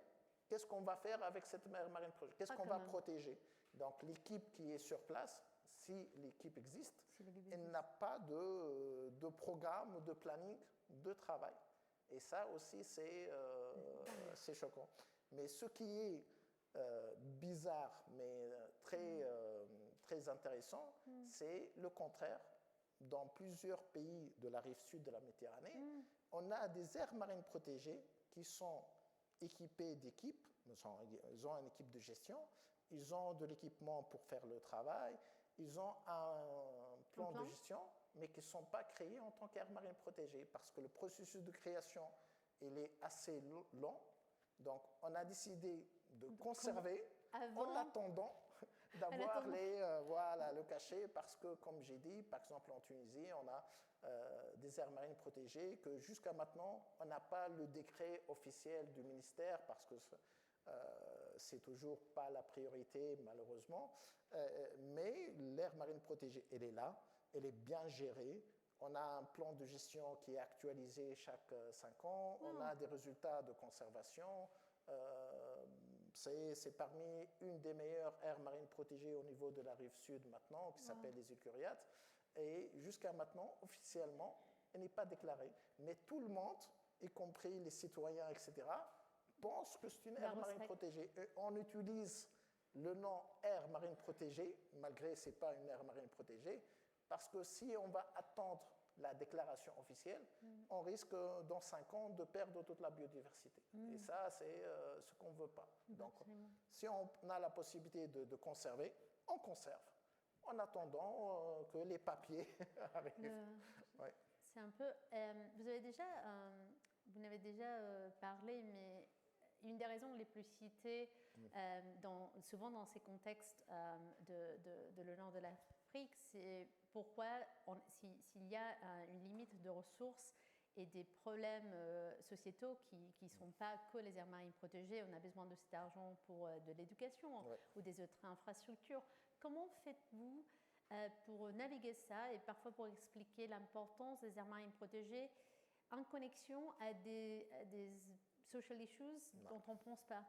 Qu'est-ce qu'on va faire avec cette aire marine protégée? Qu'est-ce qu'on va protéger? Donc l'équipe qui est sur place, si l'équipe existe, elle n'a pas de programme ou de planning de travail. Et ça aussi, c'est choquant. Mais ce qui est bizarre, mais très intéressant, c'est le contraire. Dans plusieurs pays de la rive sud de la Méditerranée, on a des aires marines protégées qui sont équipées d'équipes. Ils ont une équipe de gestion, ils ont de l'équipement pour faire le travail, ils ont un plan de gestion, mais qui ne sont pas créés en tant qu'aire marine protégée parce que le processus de création il est assez long. Donc, on a décidé de conserver en attendant d'avoir le cachet parce que, comme j'ai dit, par exemple en Tunisie, on a des aires marines protégées que jusqu'à maintenant, on n'a pas le décret officiel du ministère parce que c'est toujours pas la priorité malheureusement, mais l'aire marine protégée, elle est là, elle est bien gérée. On a un plan de gestion qui est actualisé chaque 5 ans, on a des résultats de conservation. C'est parmi une des meilleures aires marines protégées au niveau de la rive sud maintenant, qui s'appelle les Eucuriates. Et jusqu'à maintenant, officiellement, elle n'est pas déclarée. Mais tout le monde, y compris les citoyens, etc., pense que c'est une aire marine protégée. Et on utilise le nom aire marine protégée, malgré que ce n'est pas une aire marine protégée, parce que si on va attendre la déclaration officielle, on risque dans 5 ans de perdre toute la biodiversité. Et ça, c'est ce qu'on ne veut pas. Donc, si on a la possibilité de conserver, on conserve, en attendant que les papiers arrivent. Ouais. C'est un peu... vous n'avez déjà parlé, mais une des raisons les plus citées, souvent dans ces contextes de le nord de l'Afrique, c'est pourquoi, s'il y a une limite de ressources et des problèmes sociétaux qui ne sont pas que les aires marines protégées, on a besoin de cet argent pour de l'éducation ou des autres infrastructures. Comment faites-vous pour naviguer ça et parfois pour expliquer l'importance des aires marines protégées en connexion à des social issues dont on ne pense pas?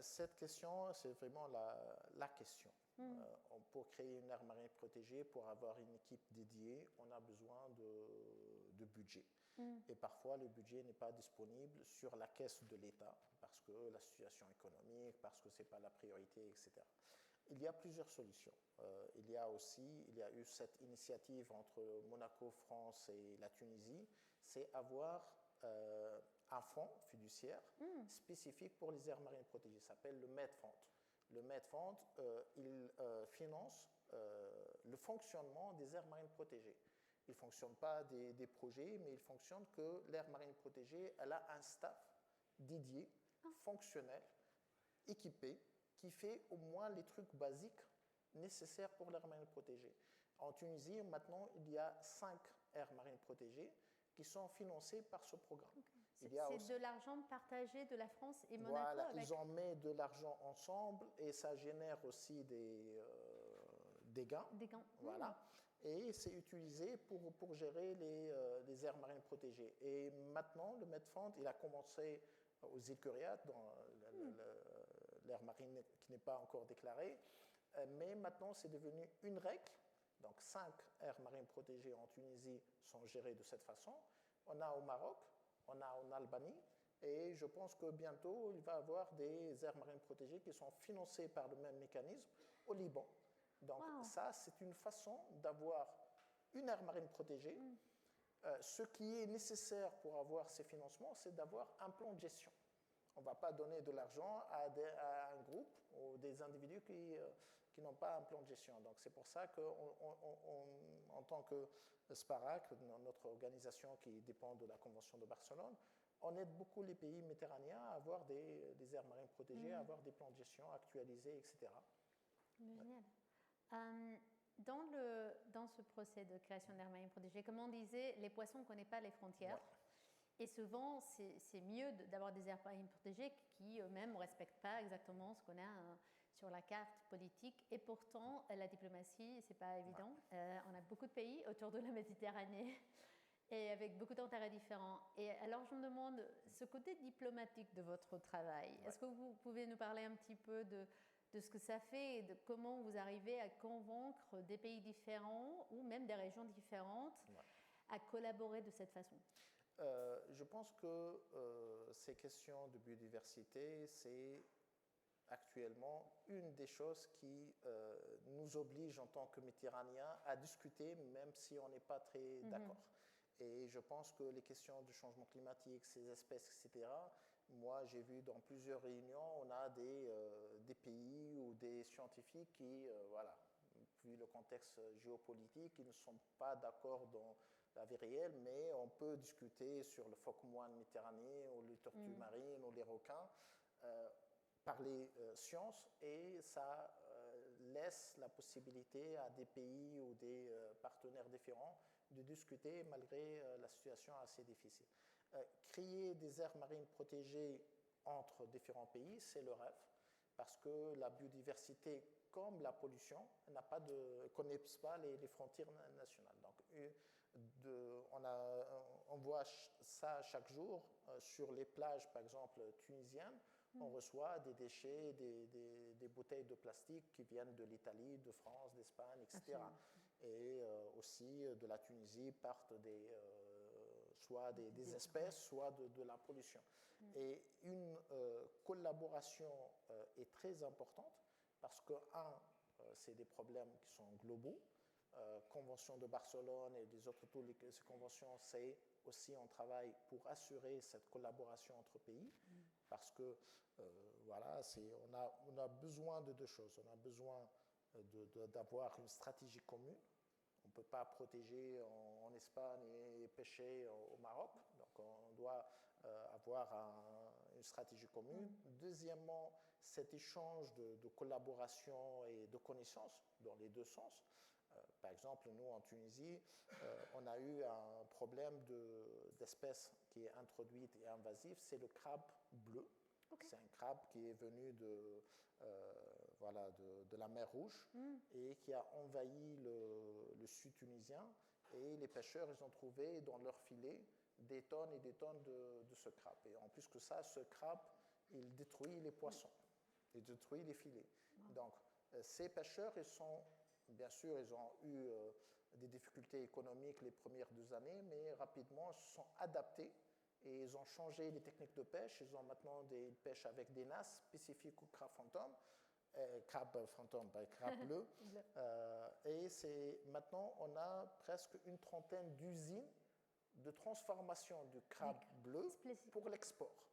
Cette question, c'est vraiment la question. Pour créer une aire marine protégée, pour avoir une équipe dédiée, on a besoin de budget. Et parfois, le budget n'est pas disponible sur la caisse de l'État parce que la situation économique, parce que ce n'est pas la priorité, etc. Il y a plusieurs solutions. Il y a eu cette initiative entre Monaco, France et la Tunisie, c'est avoir un fonds fiduciaire spécifique pour les aires marines protégées. Ça s'appelle le MEDFond. Le MEDFond, il finance le fonctionnement des aires marines protégées. Il ne fonctionne pas des projets, mais il fonctionne que l'aire marine protégée, elle a un staff dédié, fonctionnel, équipé, qui fait au moins les trucs basiques nécessaires pour l'aire marine protégée. En Tunisie, maintenant, il y a 5 aires marines protégées qui sont financées par ce programme. C'est de l'argent partagé de la France et Monaco. Voilà, ils en mettent de l'argent ensemble et ça génère aussi des gains. Des gains. Voilà. Et c'est utilisé pour gérer les aires marines protégées. Et maintenant, le MEDFond, il a commencé aux îles Curiates, dans l'aire marine qui n'est pas encore déclarée. Mais maintenant, c'est devenu une règle. Donc, 5 aires marines protégées en Tunisie sont gérées de cette façon. On a au Maroc, on a en Albanie, et je pense que bientôt, il va y avoir des aires marines protégées qui sont financées par le même mécanisme au Liban. Donc ça, c'est une façon d'avoir une aire marine protégée. Ce qui est nécessaire pour avoir ces financements, c'est d'avoir un plan de gestion. On ne va pas donner de l'argent à un groupe ou des individus qui n'ont pas un plan de gestion. Donc c'est pour ça qu'en tant que SPARAC, notre organisation qui dépend de la Convention de Barcelone, on aide beaucoup les pays méditerranéens à avoir des aires marines protégées, à avoir des plans de gestion actualisés, etc. Génial. Dans ce procès de création d'aires marines protégées, comme on disait, les poissons ne connaissent pas les frontières. Ouais. Et souvent, c'est mieux d'avoir des aires marines protégées qui eux-mêmes ne respectent pas exactement ce qu'on a sur la carte politique. Et pourtant, la diplomatie, ce n'est pas évident. On a beaucoup de pays autour de la Méditerranée et avec beaucoup d'intérêts différents. Et alors, je me demande, ce côté diplomatique de votre travail, ouais. Est-ce que vous pouvez nous parler un petit peu de ce que ça fait et de comment vous arrivez à convaincre des pays différents ou même des régions différentes à collaborer de cette façon? Je pense que ces questions de biodiversité, c'est actuellement une des choses qui nous oblige en tant que Méditerranéens à discuter, même si on n'est pas très d'accord. Et je pense que les questions du changement climatique, ces espèces, etc., moi, j'ai vu dans plusieurs réunions, on a des pays ou des scientifiques qui, voilà, vu le contexte géopolitique, ils ne sont pas d'accord dans la vie réelle, mais on peut discuter sur le phoque moine méditerranéen ou les tortues marines ou les requins, parler science, et ça laisse la possibilité à des pays ou des partenaires différents de discuter malgré la situation assez difficile. Créer des aires marines protégées entre différents pays, c'est le rêve, parce que la biodiversité, comme la pollution, ne connaissent pas les frontières nationales. Donc, on voit ça chaque jour sur les plages, par exemple, tunisiennes. On reçoit des déchets, des bouteilles de plastique qui viennent de l'Italie, de France, d'Espagne, etc. Absolument. Et aussi de la Tunisie partent soit des espèces, soit de la pollution. Et une collaboration est très importante parce que, c'est des problèmes qui sont globaux. Convention de Barcelone et des autres, toutes ces conventions, c'est aussi un travail pour assurer cette collaboration entre pays, parce que voilà, on a besoin de deux choses. On a besoin d'avoir une stratégie commune. On ne peut pas protéger en Espagne et pêcher au Maroc, donc on doit avoir une stratégie commune. Deuxièmement, cet échange de collaboration et de connaissances dans les deux sens. Par exemple, nous, en Tunisie, on a eu un problème d'espèce qui est introduite et invasive, c'est le crabe bleu. Okay. C'est un crabe qui est venu de la mer Rouge et qui a envahi le sud tunisien. Et les pêcheurs, ils ont trouvé dans leur filet des tonnes et des tonnes de ce crabe. Et en plus que ça, ce crabe, il détruit les poissons, il détruit les filets. Wow. Donc, ces pêcheurs, bien sûr, ils ont eu des difficultés économiques les premières 2 années, mais rapidement, ils se sont adaptés et ils ont changé les techniques de pêche. Ils ont maintenant des pêches avec des nasses spécifiques au crabe fantôme, crabe bleu. Et maintenant, on a presque une trentaine d'usines de transformation du crabe bleu pour l'export.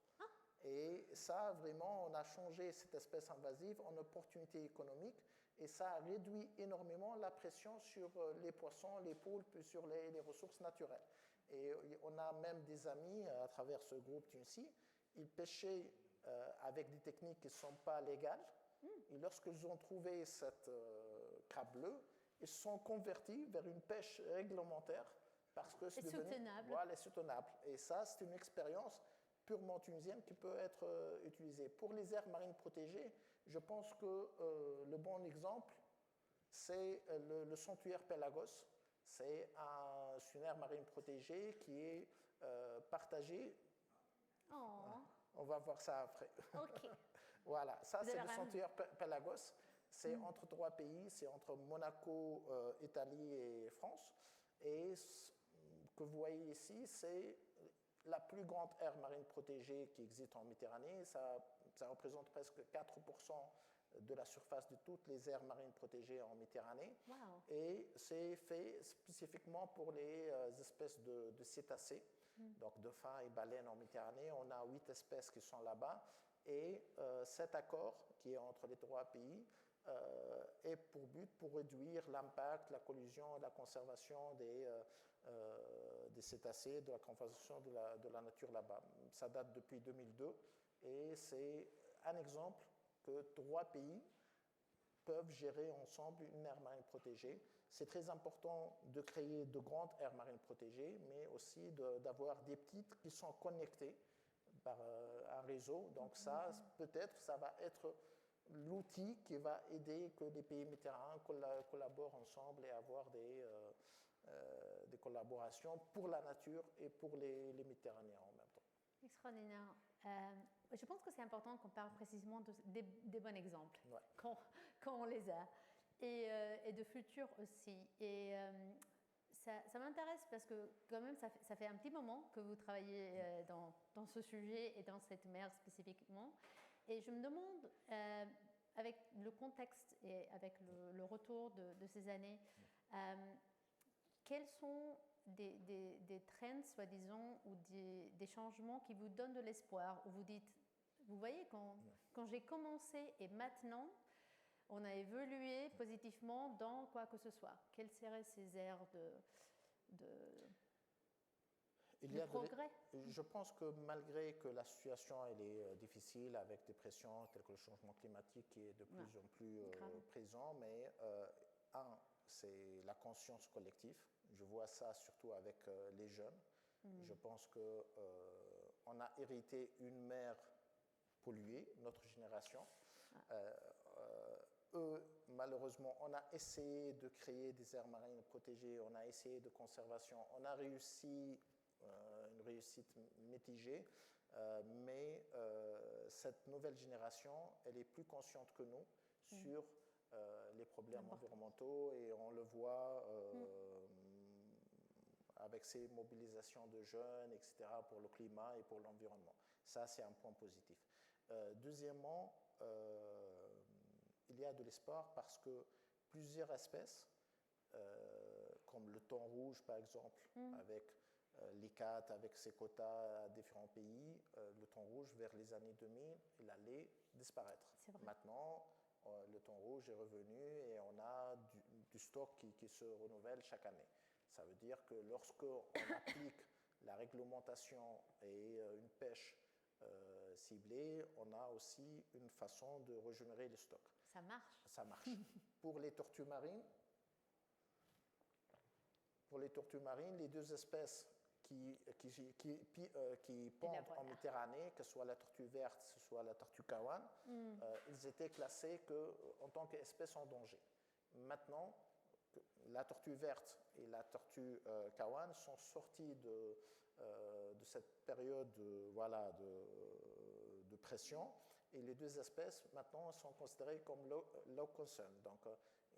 Et ça, vraiment, on a changé cette espèce invasive en opportunité économique et ça a réduit énormément la pression sur les poissons, les poulpes, sur les ressources naturelles. Et on a même des amis à travers ce groupe Tunisi, ils pêchaient avec des techniques qui ne sont pas légales. Et lorsqu'ils ont trouvé cette crabe bleu, ils se sont convertis vers une pêche réglementaire parce que c'est soutenable. Voilà, soutenable. Et ça, c'est une expérience purement tunisienne qui peut être utilisée. Pour les aires marines protégées, je pense que le bon exemple, c'est le sanctuaire Pelagos. C'est une aire marine protégée qui est partagée. Oh. On va voir ça après. Okay. Voilà, ça c'est le sanctuaire Pelagos. C'est entre 3 pays, c'est entre Monaco, Italie et France. Et ce que vous voyez ici, c'est la plus grande aire marine protégée qui existe en Méditerranée. Ça représente presque 4% de la surface de toutes les aires marines protégées en Méditerranée. Wow. Et c'est fait spécifiquement pour les espèces de cétacés. Donc dauphins et baleines en Méditerranée, on a 8 espèces qui sont là-bas. Et cet accord qui est entre les 3 pays est pour but pour réduire l'impact, la collusion, la conservation des cétacés, de la conservation de la nature là-bas. Ça date depuis 2002 et c'est un exemple que 3 pays peuvent gérer ensemble une aire marine protégée. C'est très important de créer de grandes aires marines protégées, mais aussi d'avoir des petites qui sont connectées par un réseau. Donc ça, peut-être, ça va être l'outil qui va aider que les pays méditerranéens collaborent ensemble et avoir des collaborations pour la nature et pour les Méditerranéens en même temps. Extraordinaire. Je pense que c'est important qu'on parle précisément des bons exemples, Ouais. quand on les a, et de futurs aussi. Et ça m'intéresse parce que quand même, ça fait un petit moment que vous travaillez dans ce sujet et dans cette mer spécifiquement. Et je me demande, avec le contexte et avec le retour de ces années, quels sont des trends, soi-disant, ou des changements qui vous donnent de l'espoir, où vous dites, vous voyez, quand j'ai commencé et maintenant, on a évolué positivement dans quoi que ce soit. Quelles seraient ces aires de progrès? Je pense que malgré que la situation elle est difficile avec des pressions telles que le changement climatique qui est de plus en plus présent, mais c'est la conscience collective. Je vois ça surtout avec les jeunes. Je pense qu'on a hérité une mer polluée, notre génération. Malheureusement, on a essayé de créer des aires marines protégées, on a essayé de conservation, on a réussi une réussite mitigée, mais cette nouvelle génération, elle est plus consciente que nous sur les problèmes environnementaux et on le voit avec ces mobilisations de jeunes, etc., pour le climat et pour l'environnement. Ça, c'est un point positif. Deuxièmement, il y a de l'espoir parce que plusieurs espèces, comme le thon rouge par exemple, avec l'ICCAT, avec ses quotas à différents pays, le thon rouge vers les années 2000, il allait disparaître. Maintenant, le thon rouge est revenu et on a du stock qui se renouvelle chaque année. Ça veut dire que lorsqu'on applique la réglementation et une pêche ciblée, on a aussi une façon de régénérer le stock. Ça marche. Ça marche. Pour les tortues marines, les 2 espèces qui pondent en Méditerranée, que ce soit la tortue verte, que ce soit la tortue kawan, ils étaient classés en tant qu'espèces en danger. Maintenant, la tortue verte et la tortue kawan sont sorties de cette période de pression et les 2 espèces maintenant sont considérées comme low concern. Donc,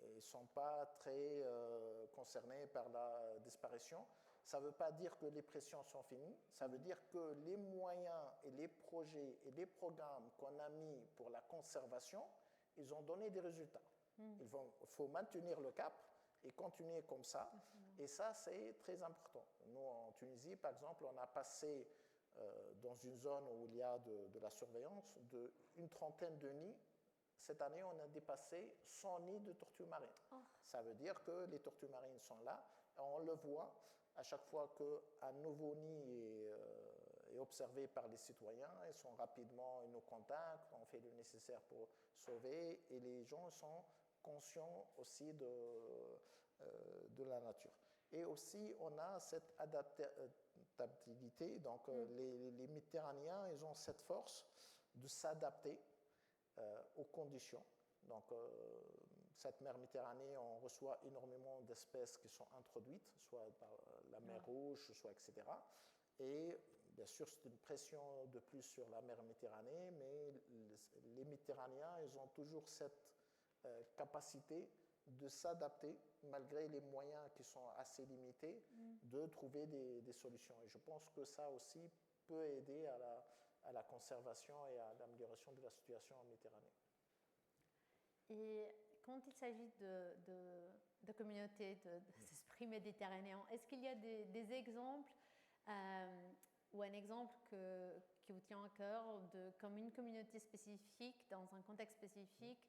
ils ne sont pas très concernés par la disparition. Ça ne veut pas dire que les pressions sont finies, ça veut dire que les moyens et les projets et les programmes qu'on a mis pour la conservation, ils ont donné des résultats. Il faut maintenir le cap et continuer comme ça. Et ça, c'est très important. Nous, en Tunisie, par exemple, on a passé dans une zone où il y a de la surveillance d'une trentaine de nids. Cette année, on a dépassé 100 nids de tortues marines. Ça veut dire que les tortues marines sont là. Et on le voit à chaque fois qu'un nouveau nid est observé par les citoyens. Ils sont rapidement, ils nous contactent, on fait le nécessaire pour sauver. Et les gens sont conscients aussi de la nature. Et aussi, on a cette adaptabilité. Donc, les Méditerranéens, ils ont cette force de s'adapter aux conditions. Donc, cette mer Méditerranée, on reçoit énormément d'espèces qui sont introduites, soit par la mer Rouge, soit etc. Et bien sûr, c'est une pression de plus sur la mer Méditerranée, mais les Méditerranéens, ils ont toujours cette capacité de s'adapter, malgré les moyens qui sont assez limités, de trouver des solutions. Et je pense que ça aussi peut aider à la conservation et à l'amélioration de la situation en Méditerranée. Et quand il s'agit de communautés, d'esprits méditerranéens, est-ce qu'il y a des exemples Ou un exemple qui vous tient à cœur, comme une communauté spécifique, dans un contexte spécifique,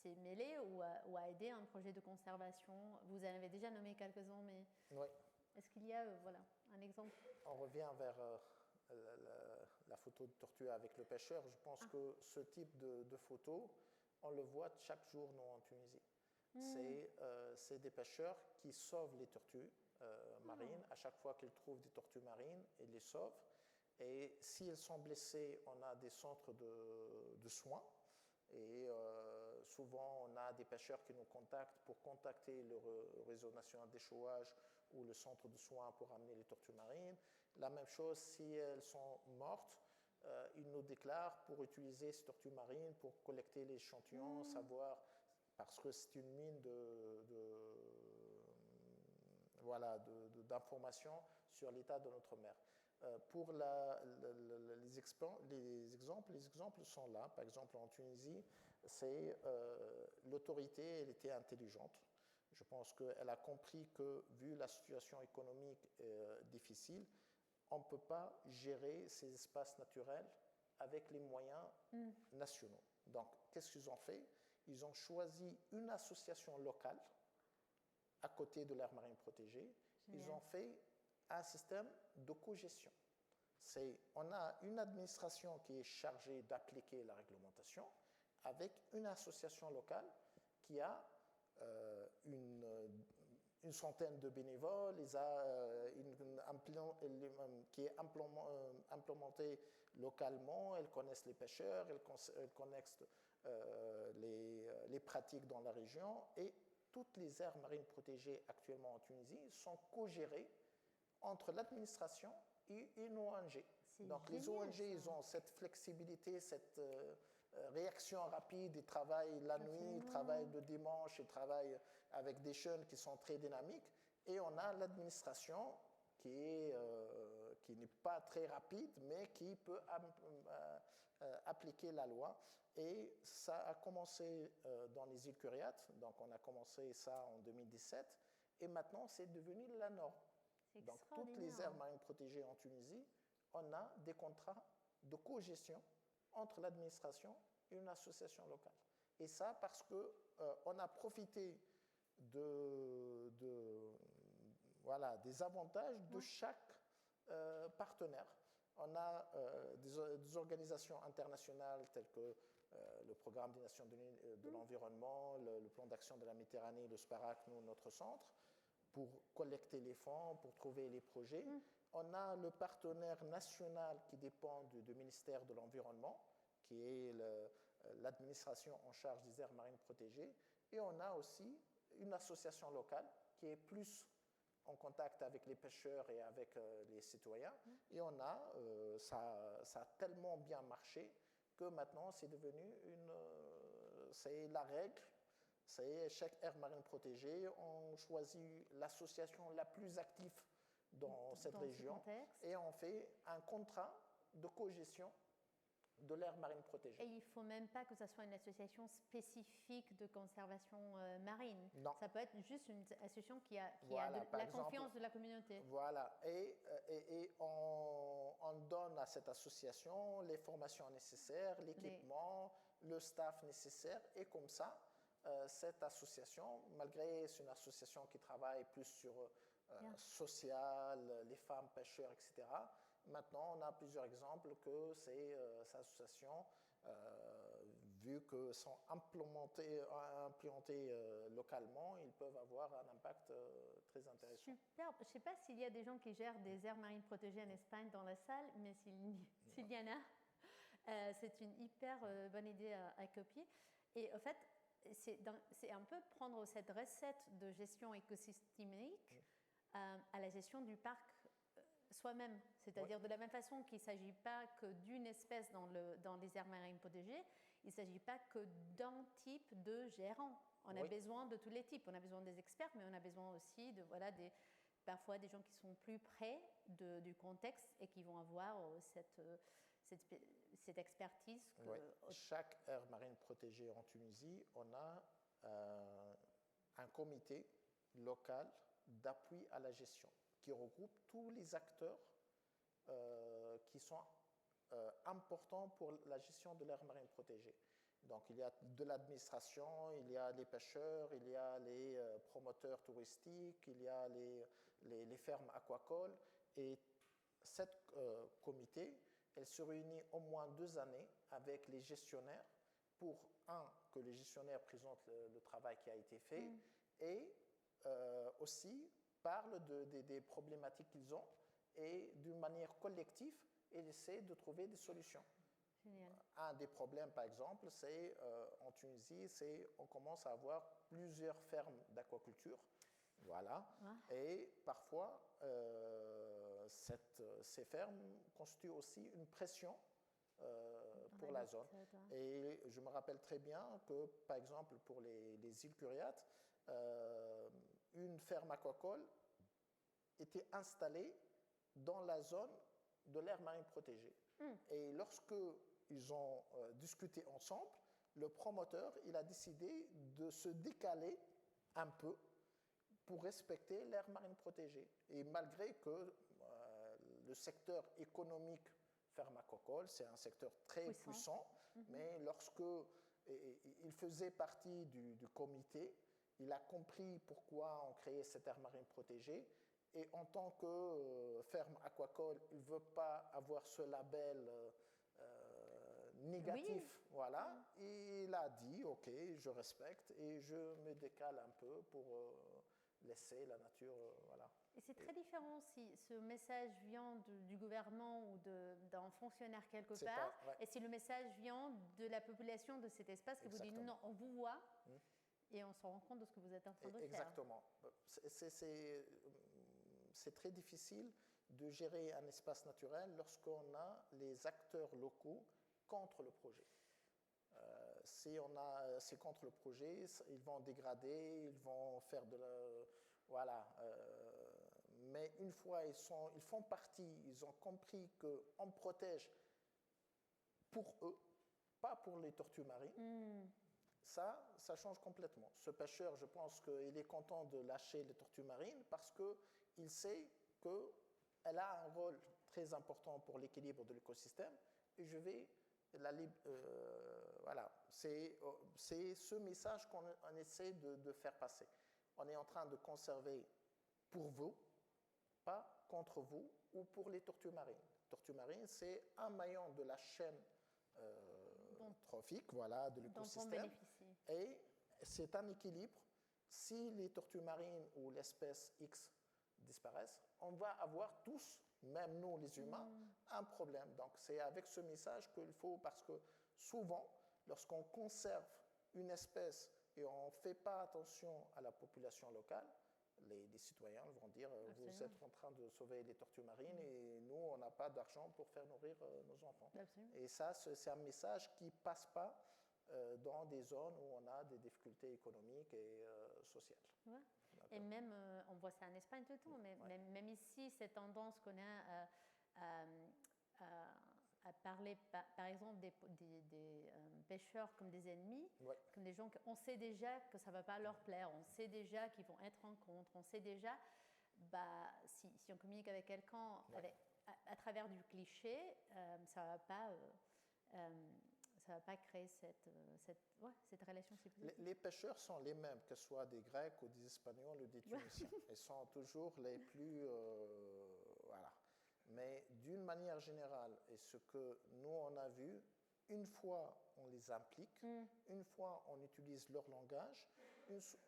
c'est mêlé ou a aidé un projet de conservation. Vous en avez déjà nommé quelques-uns, mais Oui. est-ce qu'il y a un exemple? On revient vers la photo de tortue avec le pêcheur. Je pense que ce type de photo, on le voit chaque jour, nous, en Tunisie. C'est des pêcheurs qui sauvent les tortues marines. À chaque fois qu'ils trouvent des tortues marines, ils les sauvent. Et si elles sont blessées, on a des centres de soins. Et souvent, on a des pêcheurs qui nous contactent pour contacter le réseau national d'échouage ou le centre de soins pour amener les tortues marines. La même chose, si elles sont mortes, ils nous déclarent pour utiliser ces tortues marines, pour collecter les échantillons, savoir, parce que c'est une mine d'informations sur l'état de notre mer. Pour les exemples sont là. Par exemple, en Tunisie, l'autorité, elle était intelligente. Je pense qu'elle a compris que, vu la situation économique difficile, on ne peut pas gérer ces espaces naturels avec les moyens nationaux. Donc, qu'est-ce qu'ils ont fait? Ils ont choisi une association locale à côté de l'aire marine protégée. Ils ont fait un système de cogestion. On a une administration qui est chargée d'appliquer la réglementation avec une association locale qui a une centaine de bénévoles, qui est implémentée localement. Elles connaissent les pêcheurs, elles connaissent les pratiques dans la région, et toutes les aires marines protégées actuellement en Tunisie sont co-gérées entre l'administration et une ONG. Donc les ONG, ils ont cette flexibilité, cette réaction rapide, ils travaillent la nuit, ils travaillent le dimanche, ils travaillent avec des jeunes qui sont très dynamiques, et on a l'administration qui n'est pas très rapide, mais qui peut appliquer la loi. Et ça a commencé dans les îles Kuriates, donc on a commencé ça en 2017, et maintenant c'est devenu la norme. Donc toutes les aires marines protégées en Tunisie, on a des contrats de co-gestion entre l'administration et une association locale. Et ça parce qu'on a profité des avantages de chaque partenaire. On a des organisations internationales telles que le Programme des Nations Unies de l'environnement, le plan d'action de la Méditerranée, le SPARAC, nous, notre centre, pour collecter les fonds, pour trouver les projets. On a le partenaire national qui dépend du ministère de l'Environnement, qui est l'administration en charge des aires marines protégées. Et on a aussi une association locale qui est plus en contact avec les pêcheurs et avec les citoyens. Et ça a tellement bien marché que maintenant c'est devenu c'est la règle. C'est chaque aire marine protégée, on choisit l'association la plus active dans cette région et on fait un contrat de cogestion de l'aire marine protégée. Et il ne faut même pas que ce soit une association spécifique de conservation marine. Non. Ça peut être juste une association qui a la confiance de la communauté. Voilà. Et on donne à cette association les formations nécessaires, l'équipement, le staff nécessaire. Et comme ça, cette association, malgré c'est une association qui travaille plus sur social, les femmes pêcheurs, etc., maintenant, on a plusieurs exemples que ces associations, vu qu'elles sont implantées localement, ils peuvent avoir un impact très intéressant. Super. Je ne sais pas s'il y a des gens qui gèrent des aires marines protégées en Espagne dans la salle, mais s'il y en a, c'est une hyper bonne idée à copier. Et en fait, c'est un peu prendre cette recette de gestion écosystémique à la gestion du parc soi-même. C'est-à-dire de la même façon qu'il ne s'agit pas que d'une espèce dans les aires marines protégées, il ne s'agit pas que d'un type de gérant. On a besoin de tous les types. On a besoin des experts, mais on a besoin aussi de parfois des gens qui sont plus près du contexte et qui vont avoir cette expertise. Chaque aire marine protégée en Tunisie, on a un comité local d'appui à la gestion qui regroupe tous les acteurs qui sont importants pour la gestion de l'aire marine protégée. Donc, il y a de l'administration, il y a les pêcheurs, il y a les promoteurs touristiques, il y a les fermes aquacoles. Et cette comité, elle se réunit au moins 2 années avec les gestionnaires pour, que les gestionnaires présentent le travail qui a été fait et aussi parlent des problématiques qu'ils ont et d'une manière collective, ils essaient de trouver des solutions. Génial. Un des problèmes, par exemple, c'est en Tunisie, on commence à avoir plusieurs fermes d'aquaculture. Voilà. Et parfois, ces fermes constituent aussi une pression pour la zone. Et je me rappelle très bien que, par exemple, pour les îles Curiates, une ferme aquacole était installée dans la zone de l'aire marine protégée. Et lorsque ils ont discuté ensemble, le promoteur il a décidé de se décaler un peu pour respecter l'aire marine protégée. Et malgré que le secteur économique ferme aquacole, c'est un secteur très puissant, mais lorsque il faisait partie du comité, il a compris pourquoi on créait cette aire marine protégée. Et en tant que ferme aquacole, il ne veut pas avoir ce label négatif. Voilà. Il a dit, OK, je respecte et je me décale un peu pour laisser la nature. Voilà. Et c'est très différent si ce message vient du gouvernement ou d'un fonctionnaire quelque part, et si le message vient de la population de cet espace qui vous dit non, on vous voit et on se rend compte de ce que vous êtes en train de faire. Exactement. C'est très difficile de gérer un espace naturel lorsqu'on a les acteurs locaux contre le projet. Si c'est contre le projet, ils vont dégrader, ils vont faire de la... Voilà. Mais une fois ils font partie, ils ont compris qu'on protège pour eux, pas pour les tortues marines. Ça change complètement. Ce pêcheur, je pense qu'il est content de lâcher les tortues marines parce qu'il sait qu'elle a un rôle très important pour l'équilibre de l'écosystème et je vais voilà. C'est ce message qu'on essaie de faire passer. On est en train de conserver pour vous, pas contre vous ou pour les tortues marines. Les tortues marines, c'est un maillon de la chaîne trophique, voilà, de l'écosystème. Et c'est un équilibre. Si les tortues marines ou l'espèce X disparaissent, on va avoir tous, même nous les humains, un problème. Donc c'est avec ce message qu'il faut, parce que souvent, lorsqu'on conserve une espèce et on ne fait pas attention à la population locale, les citoyens vont dire vous êtes en train de sauver les tortues marines et nous, on n'a pas d'argent pour faire nourrir nos enfants. Et ça, c'est un message qui ne passe pas dans des zones où on a des difficultés économiques et sociales. Ouais. Et même, on voit ça en Espagne tout le temps, mais même ici, cette tendance qu'on a à parler, par exemple, des pêcheurs comme des ennemis, comme des gens qu'on sait déjà que ça ne va pas leur plaire, on sait déjà qu'ils vont être en contre, on sait déjà, si on communique avec quelqu'un à travers du cliché, ça ne va pas créer cette relation. Les pêcheurs sont les mêmes, que ce soit des Grecs ou des Espagnols ou des Tunisiens. Ils sont toujours les plus... voilà. Mais d'une manière générale, et ce que nous, on a vu, une fois on les implique, une fois on utilise leur langage,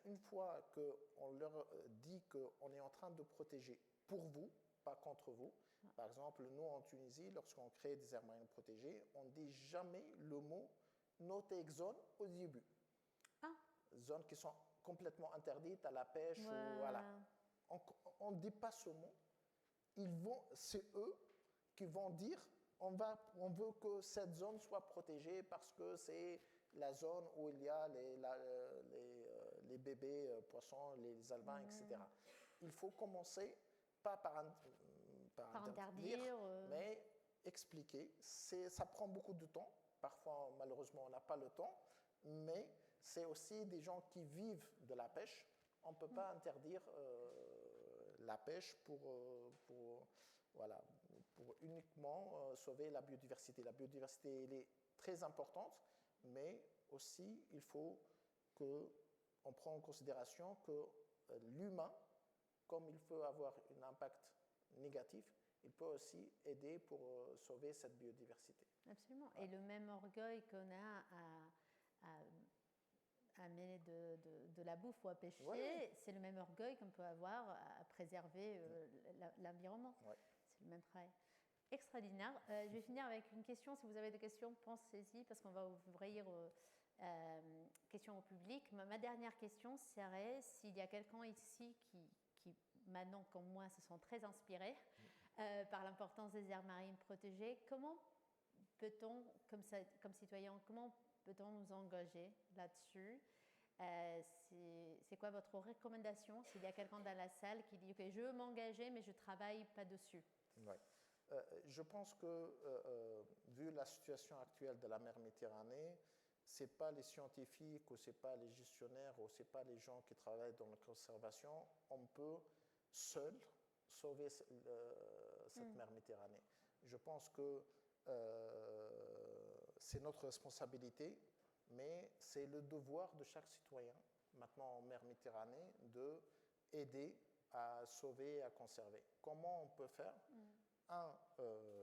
une fois qu'on leur dit qu'on est en train de protéger pour vous, pas contre vous. Par exemple, nous en Tunisie, lorsqu'on crée des aires marines protégées, on ne dit jamais le mot no-take zone au début. Zones qui sont complètement interdites à la pêche. Ou, voilà. On ne dit pas ce mot. C'est eux qui vont dire on veut que cette zone soit protégée parce que c'est la zone où il y a les bébés poissons, les alevins, etc. Il faut commencer pas par interdire, mais expliquer. Ça prend beaucoup de temps. Parfois, malheureusement, on n'a pas le temps, mais c'est aussi des gens qui vivent de la pêche. On ne peut pas interdire la pêche voilà, pour uniquement sauver la biodiversité. La biodiversité, elle est très importante, mais aussi, il faut qu'on prenne en considération que l'humain, comme il peut avoir un impact négatif, il peut aussi aider pour sauver cette biodiversité. Absolument. Voilà. Et le même orgueil qu'on a à mener de la bouffe ou à pêcher, ouais. C'est le même orgueil qu'on peut avoir à préserver l'environnement. Ouais. C'est le même travail. Extraordinaire. Je vais finir avec une question. Si vous avez des questions, pensez-y, parce qu'on va ouvrir questions au public. Ma dernière question serait s'il y a quelqu'un ici qui, maintenant comme moi, se sent très inspiré par l'importance des aires marines protégées, comment peut-on, comme citoyen, comment peut-on nous engager là-dessus? C'est quoi votre recommandation s'il y a quelqu'un dans la salle qui dit « Ok, je veux m'engager, mais je ne travaille pas dessus ». Ouais. Je pense que, vu la situation actuelle de la mer Méditerranée, ce n'est pas les scientifiques ou ce n'est pas les gestionnaires ou ce n'est pas les gens qui travaillent dans la conservation. On peut seul sauver cette mer Méditerranée. Je pense que c'est notre responsabilité, mais c'est le devoir de chaque citoyen, maintenant en mer Méditerranée, d'aider à sauver et à conserver. Comment on peut faire?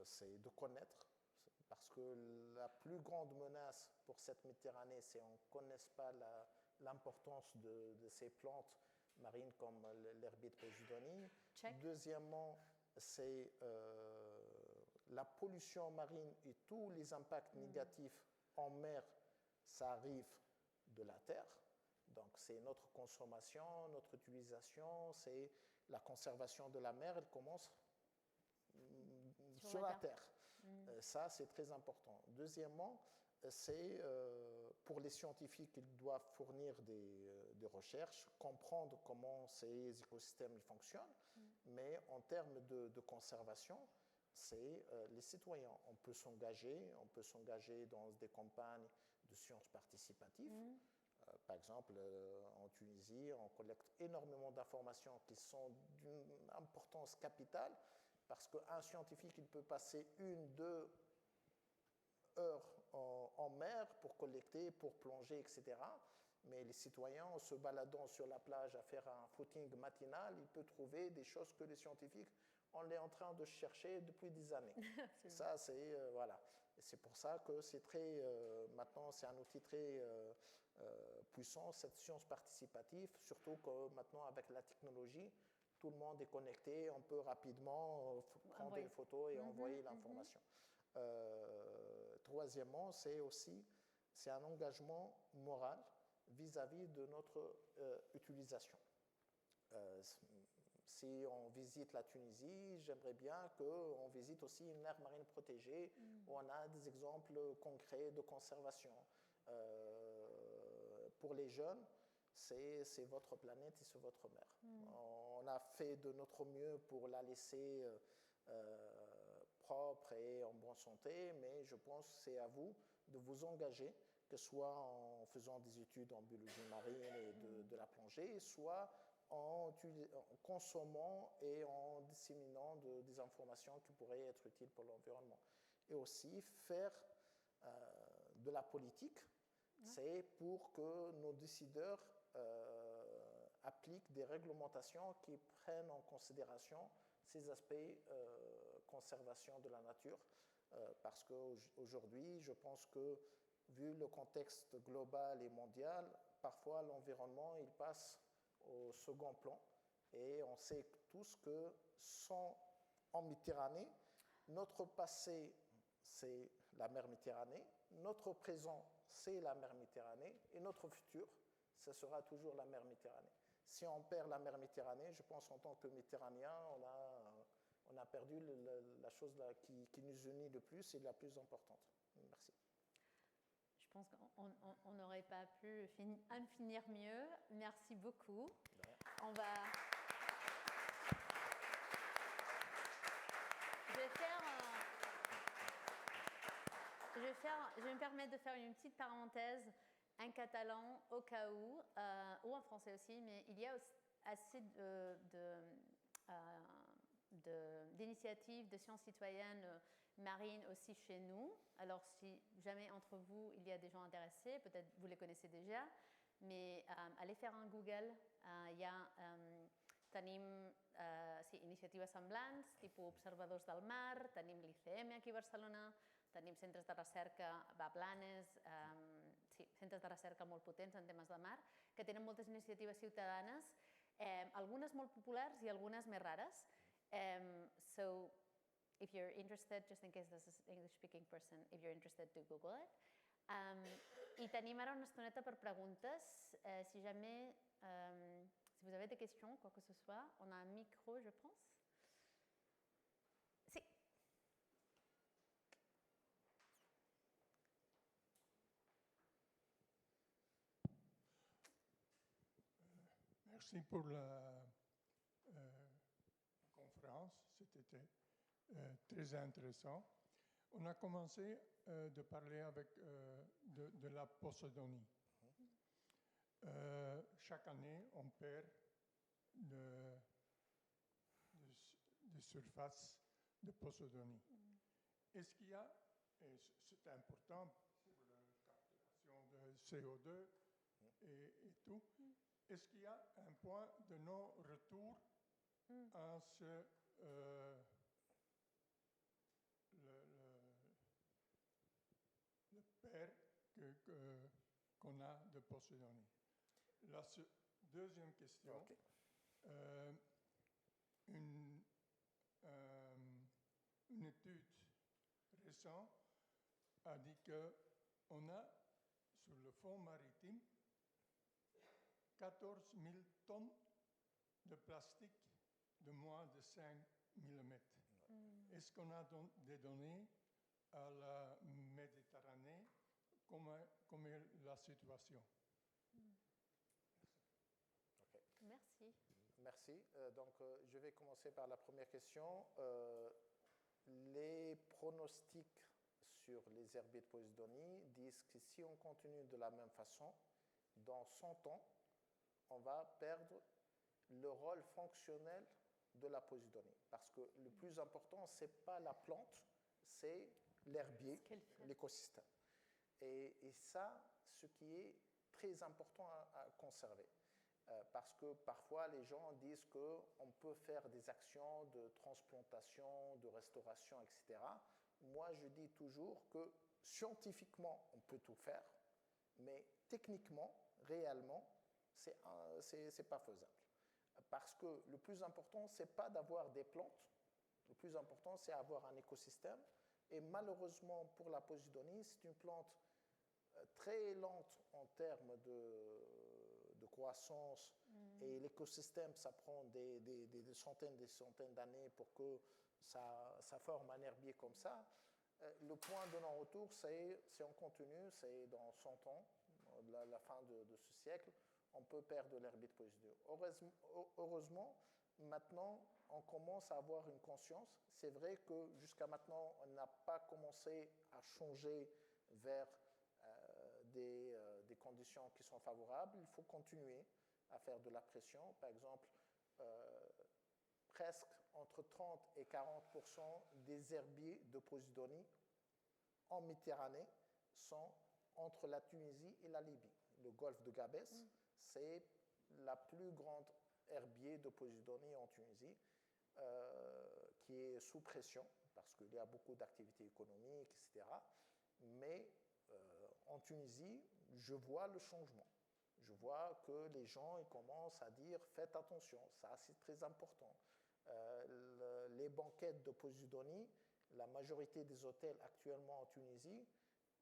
C'est de connaître, parce que la plus grande menace pour cette Méditerranée, c'est qu'on ne connaisse pas l'importance de ces plantes marines comme l'herbite posidonie. Deuxièmement, c'est la pollution marine et tous les impacts négatifs en mer, ça arrive de la terre. Donc c'est notre consommation, notre utilisation, c'est la conservation de la mer, elle commence sur la terre. Ça, c'est très important. Deuxièmement, c'est pour les scientifiques, ils doivent fournir des recherches, comprendre comment ces écosystèmes fonctionnent, mais en termes de conservation, c'est les citoyens. On peut s'engager dans des campagnes de sciences participatives. Par exemple, en Tunisie, on collecte énormément d'informations qui sont d'une importance capitale, parce qu'un scientifique, il peut passer 1-2 heures en mer pour collecter, pour plonger, etc. Mais les citoyens, en se baladant sur la plage à faire un footing matinal, ils peuvent trouver des choses que les scientifiques, on est en train de chercher depuis des années. Ça, c'est voilà. C'est pour ça que c'est maintenant, c'est un outil très puissant, cette science participative, surtout que maintenant, avec la technologie, tout le monde est connecté, on peut rapidement prendre des photos et envoyer l'information. Troisièmement, c'est un engagement moral vis-à-vis de notre utilisation. Si on visite la Tunisie, j'aimerais bien qu'on visite aussi une aire marine protégée où on a des exemples concrets de conservation. Pour les jeunes, c'est votre planète et c'est votre mer. On a fait de notre mieux pour la laisser propre et en bonne santé, mais je pense que c'est à vous de vous engager, que ce soit en faisant des études en biologie marine et de la plongée, soit en consommant et en disséminant des informations qui pourraient être utiles pour l'environnement. Et aussi faire de la politique, c'est pour que nos décideurs appliquent des réglementations qui prennent en considération ces aspects conservation de la nature. Parce qu'aujourd'hui, je pense que, vu le contexte global et mondial, parfois l'environnement, il passe au second plan. Et on sait tous que en Méditerranée, notre passé, c'est la mer Méditerranée, notre présent, c'est la mer Méditerranée, et notre futur, ce sera toujours la mer Méditerranée. Si on perd la mer Méditerranée, je pense en tant que Méditerranéen, on a perdu la chose qui nous unit le plus et la plus importante. Merci. Je pense qu'on n'aurait pas pu en finir mieux. Merci beaucoup. Je vais me permettre de faire une petite parenthèse en catalan au cas où, ou en français aussi, mais il y a assez d'initiatives de sciences citoyennes marines aussi chez nous. Alors, si jamais entre vous, il y a des gens intéressés, peut-être vous les connaissez déjà, mais allez faire un Google. Il y a tenim iniciatives semblants, tipus observadors del mar, tenim l'ICM aquí a Barcelona, tenim centres de recerca a Blanes, centres de recerca molt potents en temes de mar, que tenen moltes iniciatives ciutadanes, algunes molt populars i algunes més rares. So, if you're interested, just in case this is an English-speaking person, if you're interested to Google it. I tenim ara una estoneta per preguntes. Si jamais, si vous avez des questions, quoi que ce soit, on a un micro, je pense. Si. Merci pour la conférence, c'était très intéressant. On a commencé de parler avec de la Posidonie. Chaque année, on perd de surface de Posidonie. Est-ce qu'il y a, et c'est important pour la captation de CO2 et tout, est-ce qu'il y a un point de non-retour à ce le père qu'on a de Posidonie? La deuxième question, okay. Une étude récente a dit qu'on a sur le fond maritime 14 000 tonnes de plastique de moins de 5 mm. Est-ce qu'on a des données à la Méditerranée? Comment est la situation? Okay. Merci. Merci. Donc, je vais commencer par la première question. Les pronostics sur les herbiers de Posidonie disent que si on continue de la même façon, dans 100 ans, on va perdre le rôle fonctionnel de la Posidonie. Parce que le plus important, ce n'est pas la plante, c'est l'herbier, l'écosystème. Et ça, ce qui est très important à conserver. Parce que parfois, les gens disent qu'on peut faire des actions de transplantation, de restauration, etc. Moi, je dis toujours que scientifiquement, on peut tout faire, mais techniquement, réellement, c'est pas faisable. Parce que le plus important, ce n'est pas d'avoir des plantes. Le plus important, c'est d'avoir un écosystème. Et malheureusement, pour la Posidonie, c'est une plante très lente en termes de croissance. Et l'écosystème, ça prend des centaines d'années pour que ça forme un herbier comme ça. Le point de non-retour, c'est on continue, c'est dans 100 ans, la fin de ce siècle, on peut perdre l'herbier de Posidonie. Heureusement, maintenant, on commence à avoir une conscience. C'est vrai que jusqu'à maintenant, on n'a pas commencé à changer vers des conditions qui sont favorables. Il faut continuer à faire de la pression. Par exemple, presque entre 30 et 40% des herbiers de Posidonie en Méditerranée sont entre la Tunisie et la Libye. Le golfe de Gabès, c'est la plus grande herbier de Posidonie en Tunisie, qui est sous pression, parce qu'il y a beaucoup d'activités économiques, etc. Mais en Tunisie, je vois le changement. Je vois que les gens ils commencent à dire « faites attention, ça c'est très important ». Les banquettes de Posidonie, la majorité des hôtels actuellement en Tunisie,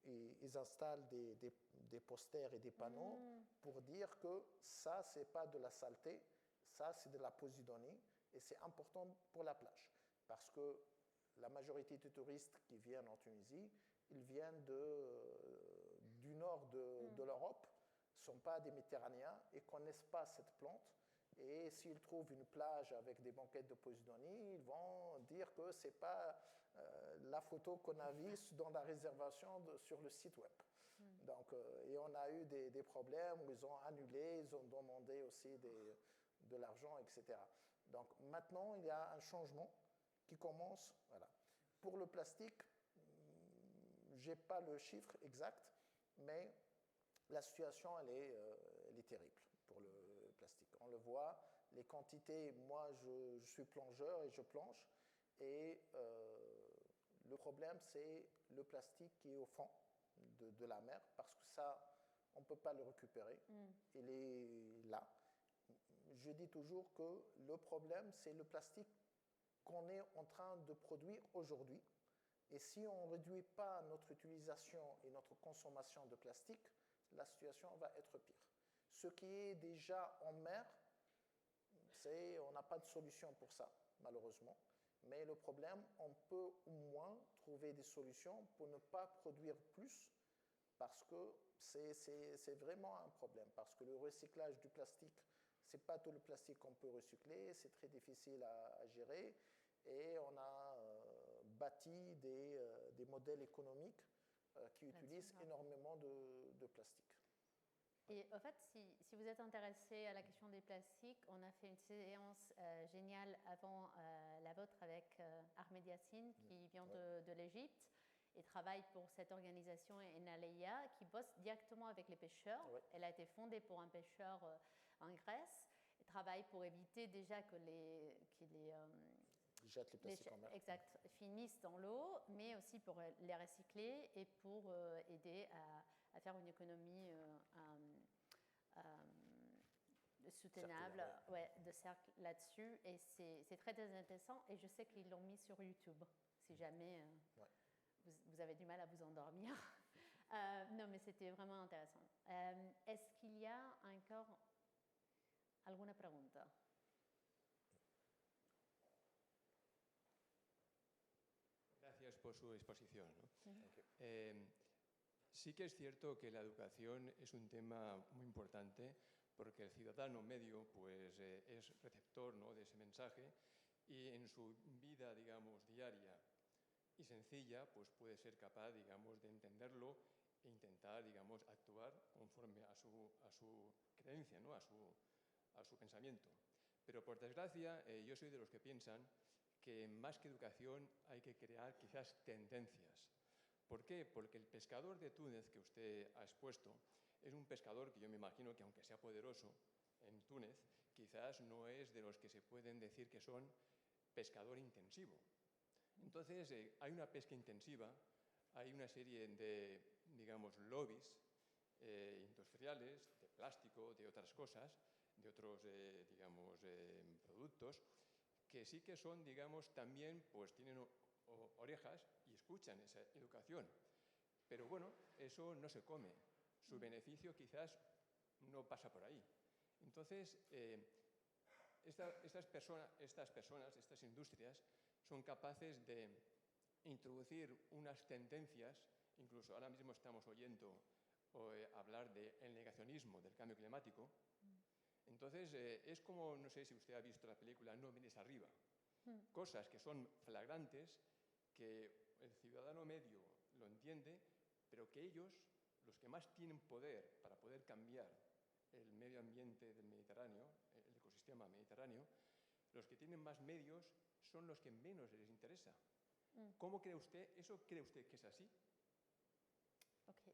ils installent des posters et des panneaux pour dire que ça, ce n'est pas de la saleté, ça, c'est de la Posidonie, et c'est important pour la plage. Parce que la majorité des touristes qui viennent en Tunisie, ils viennent du nord de l'Europe, ne sont pas des Méditerranéens et ne connaissent pas cette plante. Et s'ils trouvent une plage avec des banquettes de Posidonie, ils vont dire que ce n'est pas la photo qu'on a vue dans la réservation sur le site web. Donc, et on a eu des problèmes où ils ont annulé, ils ont demandé aussi de l'argent, etc. Donc maintenant, il y a un changement qui commence. Voilà. Pour le plastique, je n'ai pas le chiffre exact, mais la situation, elle est terrible pour le plastique. On le voit, les quantités, moi, je suis plongeur et je plonge, et le problème, c'est le plastique qui est au fond de la mer, parce que ça, on ne peut pas le récupérer. Il est là. Je dis toujours que le problème, c'est le plastique qu'on est en train de produire aujourd'hui. Et si on ne réduit pas notre utilisation et notre consommation de plastique, la situation va être pire. Ce qui est déjà en mer, on n'a pas de solution pour ça, malheureusement. Mais le problème, on peut au moins trouver des solutions pour ne pas produire plus, parce que c'est vraiment un problème. Parce que le recyclage du plastique, ce n'est pas tout le plastique qu'on peut recycler, c'est très difficile à gérer. Et on a bâti des modèles économiques qui utilisent énormément de plastique. Et en fait, si vous êtes intéressé à la question des plastiques, on a fait une séance géniale avant la vôtre avec Ahmed Yassine, qui vient de l'Égypte et travaille pour cette organisation Enaleia, qui bosse directement avec les pêcheurs. Elle a été fondée pour un pêcheur en Grèce et travaille pour éviter déjà que les jettent les plastiques en mer. Exact, finissent dans l'eau, mais aussi pour les recycler et pour aider à faire une économie soutenable, de cercle là-dessus. Et c'est très intéressant. Et je sais qu'ils l'ont mis sur YouTube, si jamais vous avez du mal à vous endormir. Non, mais c'était vraiment intéressant. Est-ce qu'il y a encore alguna pregunta? Gracias por su exposición, ¿no? Sí que es cierto que la educación es un tema muy importante porque el ciudadano medio pues, es receptor, ¿no?, de ese mensaje y en su vida, digamos, diaria y sencilla pues puede ser capaz, digamos, de entenderlo e intentar, digamos, actuar conforme a su creencia, ¿no?, a su pensamiento. Pero por desgracia yo soy de los que piensan que más que educación hay que crear quizás tendencias. ¿Por qué? Porque el pescador de Túnez que usted ha expuesto es un pescador que yo me imagino que aunque sea poderoso en Túnez, quizás no es de los que se pueden decir que son pescador intensivo. Entonces hay una pesca intensiva, hay una serie de, digamos, lobbies industriales, de plástico, de otras cosas, de otros, digamos, productos, que sí que son, digamos, también, pues tienen orejas y escuchan esa educación. Pero bueno, eso no se come. Su beneficio quizás no pasa por ahí. Entonces, estas personas, estas industrias, son capaces de introducir unas tendencias, incluso ahora mismo estamos oyendo hablar del negacionismo del cambio climático. Entonces, es como, no sé si usted ha visto la película No mires arriba, cosas que son flagrantes, que el ciudadano medio lo entiende, pero que ellos, los que más tienen poder para poder cambiar el medio ambiente del Mediterráneo, el ecosistema mediterráneo, los que tienen más medios son los que menos les interesa. ¿Cómo cree usted? ¿Eso cree usted que es así? Ok.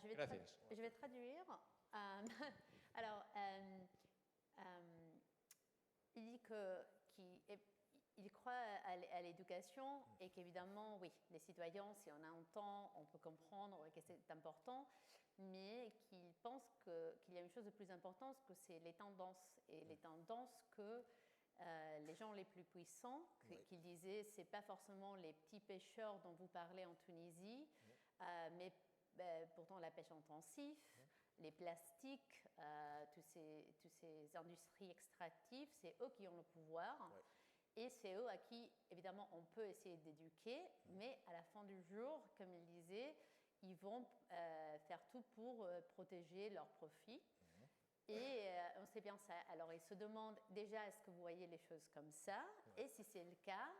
Gracias. Je vais traduire. Alors, il dit qu'il croit à l'éducation et qu'évidemment, oui, les citoyens, si on a un temps, on peut comprendre que c'est important, mais qu'il pense qu'il y a une chose de plus importante, que c'est les tendances. Et les tendances que les gens les plus puissants, qu'il disait, ce n'est pas forcément les petits pêcheurs dont vous parlez en Tunisie, mais pourtant la pêche intensive, les plastiques, toutes ces industries extractives, c'est eux qui ont le pouvoir. Et c'est eux à qui, évidemment, on peut essayer d'éduquer, mais à la fin du jour, comme il disait, ils vont faire tout pour protéger leurs profits. Et on sait bien ça. Alors, il se demande déjà, est-ce que vous voyez les choses comme ça? Et si c'est le cas,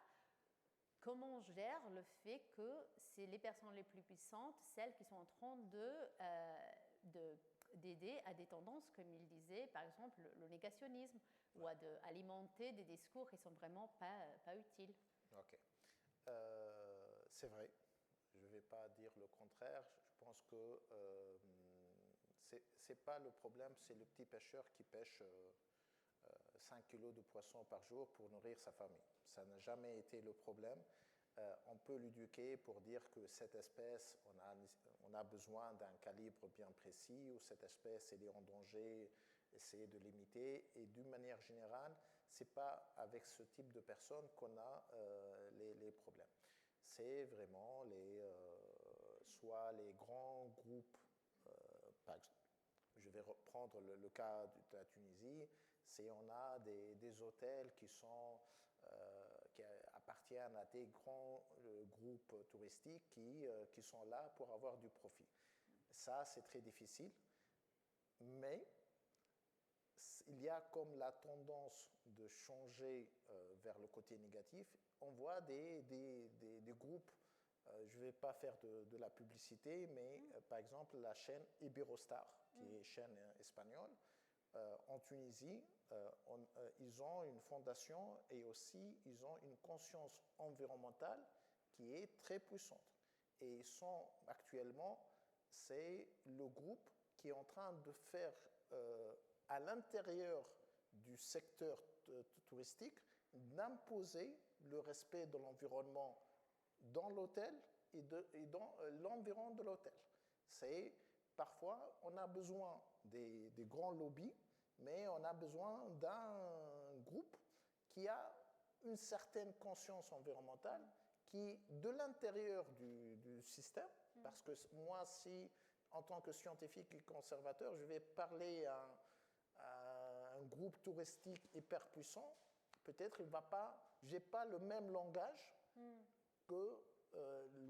comment on gère le fait que c'est les personnes les plus puissantes, celles qui sont en train de d'aider à des tendances, comme il disait, par exemple le négationnisme, ou à alimenter des discours qui ne sont vraiment pas utiles. Ok. C'est vrai. Je ne vais pas dire le contraire. Je pense que c'est pas le problème, c'est le petit pêcheur qui pêche 5 kilos de poisson par jour pour nourrir sa famille. Ça n'a jamais été le problème. On peut l'éduquer pour dire que cette espèce, on a besoin d'un calibre bien précis, ou cette espèce, elle est en danger, essayer de l'imiter. Et d'une manière générale, ce n'est pas avec ce type de personnes qu'on a les problèmes. C'est vraiment soit les grands groupes, par exemple, je vais reprendre le cas de la Tunisie, on a des hôtels qui appartiennent à des grands groupes touristiques qui sont là pour avoir du profit. Ça, c'est très difficile, mais il y a comme la tendance de changer vers le côté négatif. On voit des groupes, je ne vais pas faire de la publicité, mais par exemple la chaîne Iberostar, qui est une chaîne espagnole, en Tunisie, ils ont une fondation et aussi ils ont une conscience environnementale qui est très puissante. Et ils sont actuellement, c'est le groupe qui est en train de faire à l'intérieur du secteur touristique, d'imposer le respect de l'environnement dans l'hôtel et dans l'environnement de l'hôtel. Parfois, on a besoin des grands lobbies, mais on a besoin d'un groupe qui a une certaine conscience environnementale qui, de l'intérieur du système, parce que moi, si, en tant que scientifique et conservateur, je vais parler à un groupe touristique hyper puissant, peut-être je n'ai pas le même langage que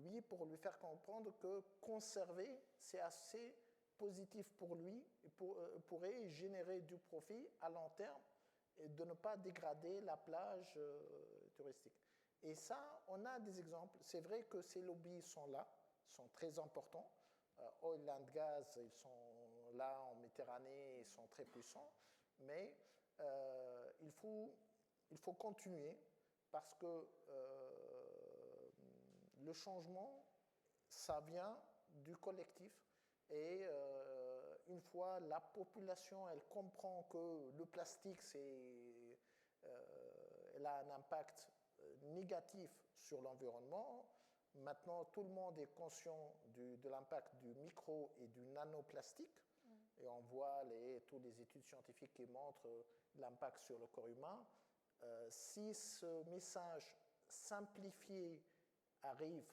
lui pour lui faire comprendre que conserver, c'est assez positif pour lui et pourrait générer du profit à long terme et de ne pas dégrader la plage touristique. Et ça, on a des exemples. C'est vrai que ces lobbies sont là, sont très importants. Oil and Gas, ils sont là en Méditerranée, ils sont très puissants. Mais il faut continuer parce que le changement, ça vient du collectif. Et une fois la population, elle comprend que le plastique, elle a un impact négatif sur l'environnement. Maintenant, tout le monde est conscient de l'impact du micro et du nanoplastique. Et on voit toutes les études scientifiques qui montrent l'impact sur le corps humain. Si ce message simplifié arrive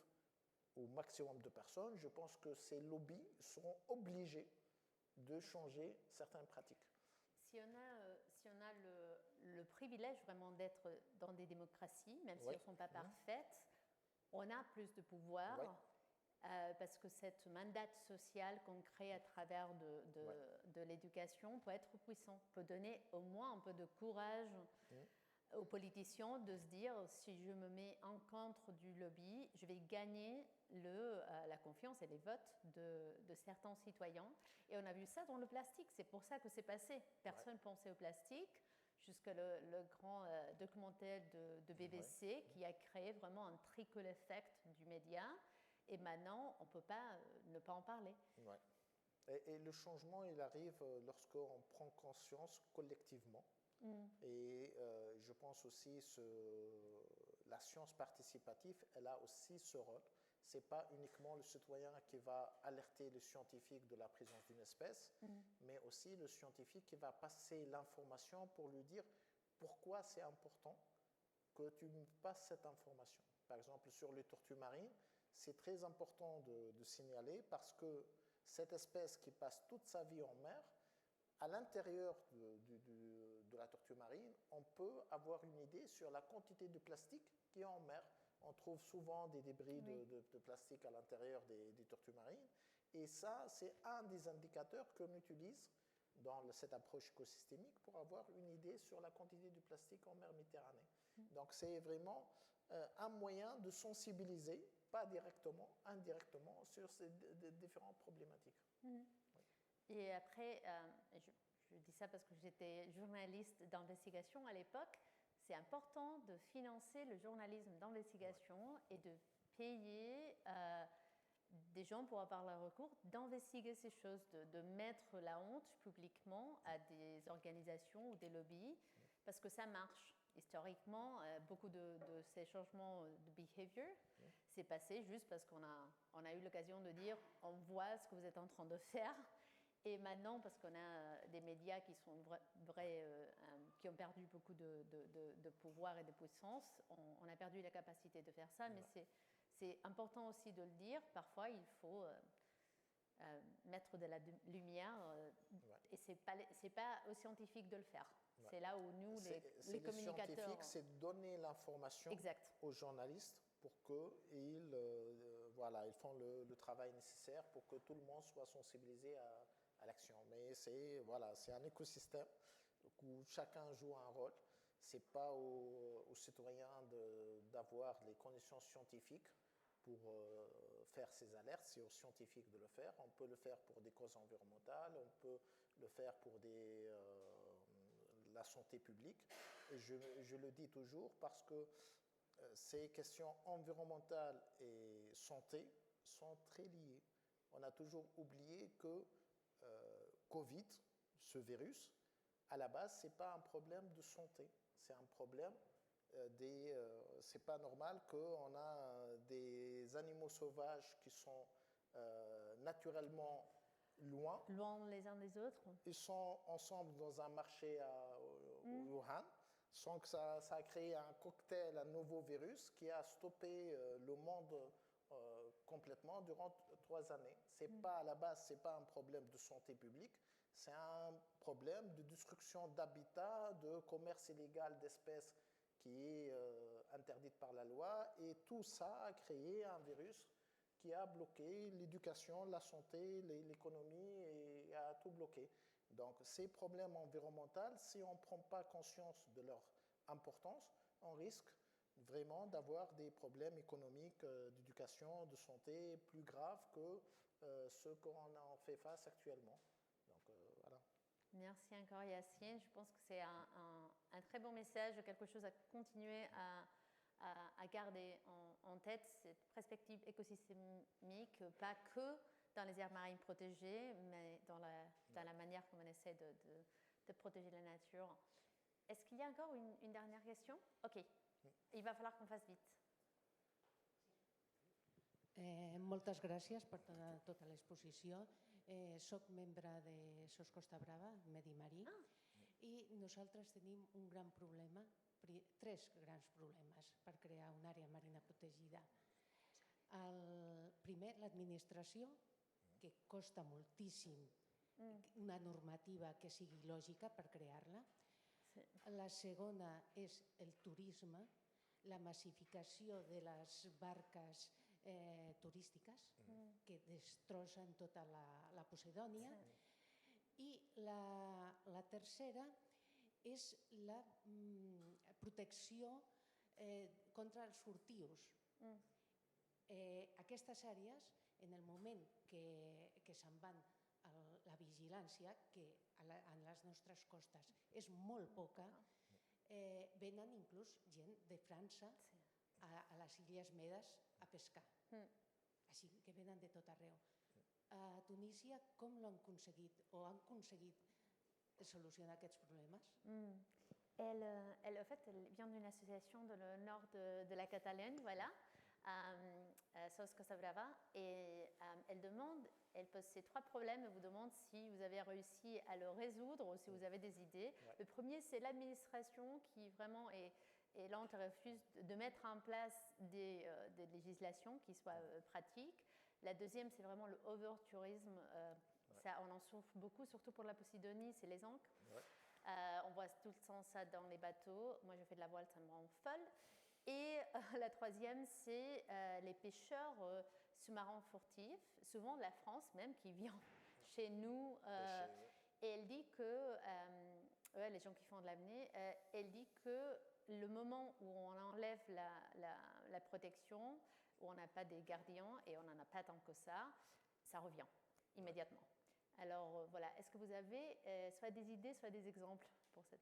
au maximum de personnes, je pense que ces lobbies seront obligés de changer certaines pratiques. Si on a le privilège vraiment d'être dans des démocraties, même si elles ne sont pas parfaites, on a plus de pouvoir parce que cette mandat social qu'on crée à travers de l'éducation peut être puissant, peut donner au moins un peu de courage aux politiciens de se dire si je me mets en contre du lobby, je vais gagner la confiance et les votes de certains citoyens. Et on a vu ça dans le plastique, c'est pour ça que c'est passé. Personne ne pensait au plastique, jusqu'à le grand documentaire de BBC qui a créé vraiment un trickle effect du média. Et maintenant, on ne peut pas ne pas en parler. Et le changement, il arrive lorsqu'on prend conscience collectivement. Et je pense aussi la science participative, elle a aussi ce rôle. Ce n'est pas uniquement le citoyen qui va alerter le scientifique de la présence d'une espèce, mais aussi le scientifique qui va passer l'information pour lui dire pourquoi c'est important que tu me passes cette information. Par exemple, sur les tortues marines, c'est très important de signaler parce que cette espèce qui passe toute sa vie en mer, à l'intérieur de la tortue marine, on peut avoir une idée sur la quantité de plastique qui est en mer. On trouve souvent des débris de plastique à l'intérieur des tortues marines. Et ça, c'est un des indicateurs qu'on utilise dans cette approche écosystémique pour avoir une idée sur la quantité de plastique en mer Méditerranée. Donc, c'est vraiment un moyen de sensibiliser, pas directement, indirectement, sur ces différentes problématiques. Et après, je dis ça parce que j'étais journaliste d'investigation à l'époque, c'est important de financer le journalisme d'investigation et de payer des gens pour avoir le recours d'investiguer ces choses, de mettre la honte publiquement à des organisations ou des lobbies, parce que ça marche. Historiquement, beaucoup de ces changements de behavior s'est passé juste parce qu'on a eu l'occasion de dire on voit ce que vous êtes en train de faire. Et maintenant, parce qu'on a des médias qui sont qui ont perdu beaucoup de pouvoir et de puissance, on a perdu la capacité de faire ça, mais c'est important aussi de le dire. Parfois, il faut mettre de la lumière et c'est pas aux scientifiques de le faire. Ouais. C'est là où nous, les communicateurs... Les scientifiques, c'est donner l'information aux journalistes pour qu'ils ils font le travail nécessaire pour que tout le monde soit sensibilisé à l'action. Mais c'est un écosystème où chacun joue un rôle. Ce n'est pas aux citoyens d'avoir les connaissances scientifiques pour faire ces alertes, c'est aux scientifiques de le faire. On peut le faire pour des causes environnementales, on peut le faire pour la santé publique. Et je le dis toujours parce que ces questions environnementales et santé sont très liées. On a toujours oublié que Covid, ce virus, à la base, ce n'est pas un problème de santé, c'est un problème c'est pas normal qu'on a des animaux sauvages qui sont naturellement loin les uns des autres. Ils sont ensemble dans un marché à Wuhan, sans que ça a créé un cocktail, un nouveau virus qui a stoppé le monde complètement durant 3 années. Pas, à la base, ce n'est pas un problème de santé publique, c'est un problème de destruction d'habitat, de commerce illégal d'espèces qui est interdite par la loi, et tout ça a créé un virus qui a bloqué l'éducation, la santé, l'économie, et a tout bloqué. Donc ces problèmes environnementaux, si on ne prend pas conscience de leur importance, on risque vraiment d'avoir des problèmes économiques, d'éducation, de santé plus graves que ceux qu'on en fait face actuellement. Donc voilà. Merci encore Yacine. Je pense que c'est un très bon message, quelque chose à continuer à garder en tête, cette perspective écosystémique, pas que dans les aires marines protégées, mais dans la manière qu'on essaie de protéger la nature. Est-ce qu'il y a encore une dernière question? Ok, il va falloir qu'on fasse vite. Moltes gràcies per tota l'exposició. Soc membre de SOS Costa Brava, Medi Marí, i nosaltres tenim un gran problema, 3 grans problemes per crear una àrea marina protegida. El primer, l'administració, que costa moltíssim una normativa que sigui lògica per crear-la. La segona és el turisme, la massificació de les barques turístiques que destrossen tota la Posidònia, i la tercera és la protecció contra els furtius. Aquestes àrees, en el moment que se'n van la vigilància, que en les nostres costes és molt poca, venen inclús gent de França a les Illes Medes a pescar. Així que venen de tot arreu. A Tunísia, com l'han aconseguit o han aconseguit solucionar aquests problemes? En fait, elle vient d'une association dans le nord de la Catalogne, voilà, SOS Costa Brava, et elle pose ces 3 problèmes et vous demande si vous avez réussi à le résoudre ou si vous avez des idées. Ouais. Le premier, c'est l'administration qui vraiment est lente et refuse de mettre en place des législations qui soient pratiques. La deuxième, c'est vraiment le over-tourisme. Ça, on en souffre beaucoup, surtout pour la Posidonie, c'est les ancres. Ouais. On voit tout le temps ça dans les bateaux. Moi, je fais de la voile, ça me rend folle. Et la troisième, c'est les pêcheurs sous-marins furtifs, souvent de la France même, qui viennent chez nous. Et elle dit que, les gens qui font de l'apnée, elle dit que le moment où on enlève la protection, où on n'a pas des gardiens et on n'en a pas tant que ça revient immédiatement. Alors voilà, est-ce que vous avez soit des idées, soit des exemples pour cette...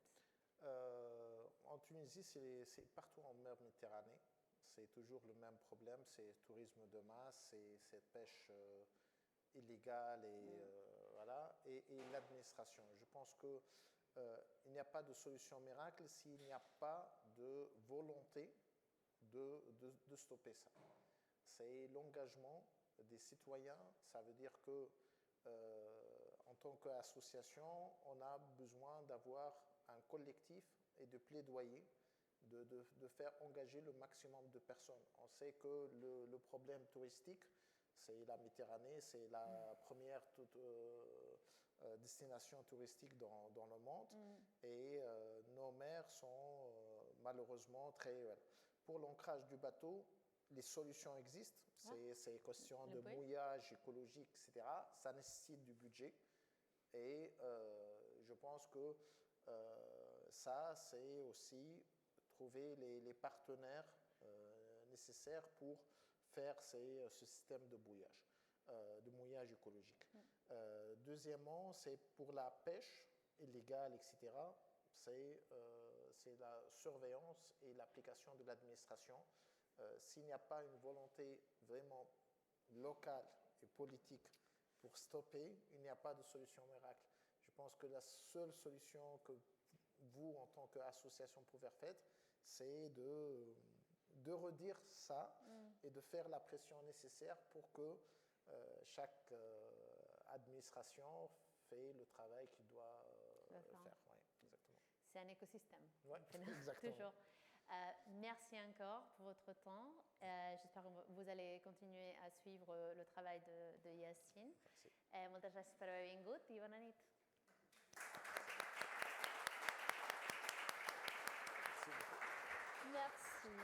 En Tunisie, c'est partout en mer Méditerranée. C'est toujours le même problème, c'est le tourisme de masse, c'est cette pêche illégale voilà, et l'administration. Je pense qu'il n'y a pas de solution miracle s'il n'y a pas de volonté de stopper ça. C'est l'engagement des citoyens. Ça veut dire que en tant qu'association, on a besoin d'avoir un collectif et de plaidoyer, de faire engager le maximum de personnes. On sait que le problème touristique, c'est la Méditerranée, c'est la première destination touristique dans le monde, et nos mers sont malheureusement très... Pour l'ancrage du bateau, les solutions existent, c'est question de mouillage écologique, etc. Ça nécessite du budget, et je pense que ça, c'est aussi trouver les partenaires nécessaires pour faire ce système de mouillage écologique. Deuxièmement, c'est pour la pêche illégale, etc., c'est la surveillance et l'application de l'administration. S'il n'y a pas une volonté vraiment locale et politique pour stopper, il n'y a pas de solution miracle. Je pense que la seule solution que vous, en tant qu'association, pouvez faire, c'est de redire ça et de faire la pression nécessaire pour que chaque administration fait le travail qu'il doit faire. Ouais, exactement. C'est un écosystème. Ouais, exactement. Toujours. Merci encore pour votre temps. J'espère que vous allez continuer à suivre le travail de Yacine. Merci. Moltes gràcies per haver vingut i bona nit. Merci.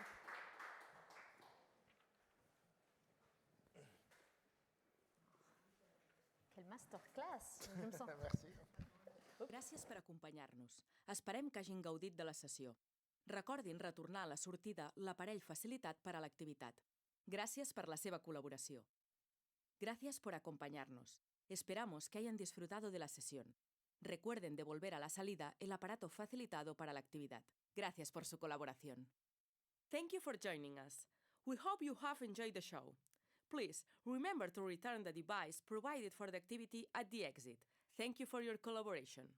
Quel masterclass! Je me sens... Merci. Gràcies per acompanyar-nos. Esperem que hagin gaudit de la sessió. Recordin retornar a la sortida l'aparell facilitat per a l'activitat. Gracias por la seva colaboración. Gracias por acompañarnos. Esperamos que hayan disfrutado de la sesión. Recuerden devolver a la salida el aparato facilitado para la actividad. Gracias por su colaboración. Thank you for joining us. We hope you have enjoyed the show. Please, remember to return the device provided for the activity at the exit. Thank you for your collaboration.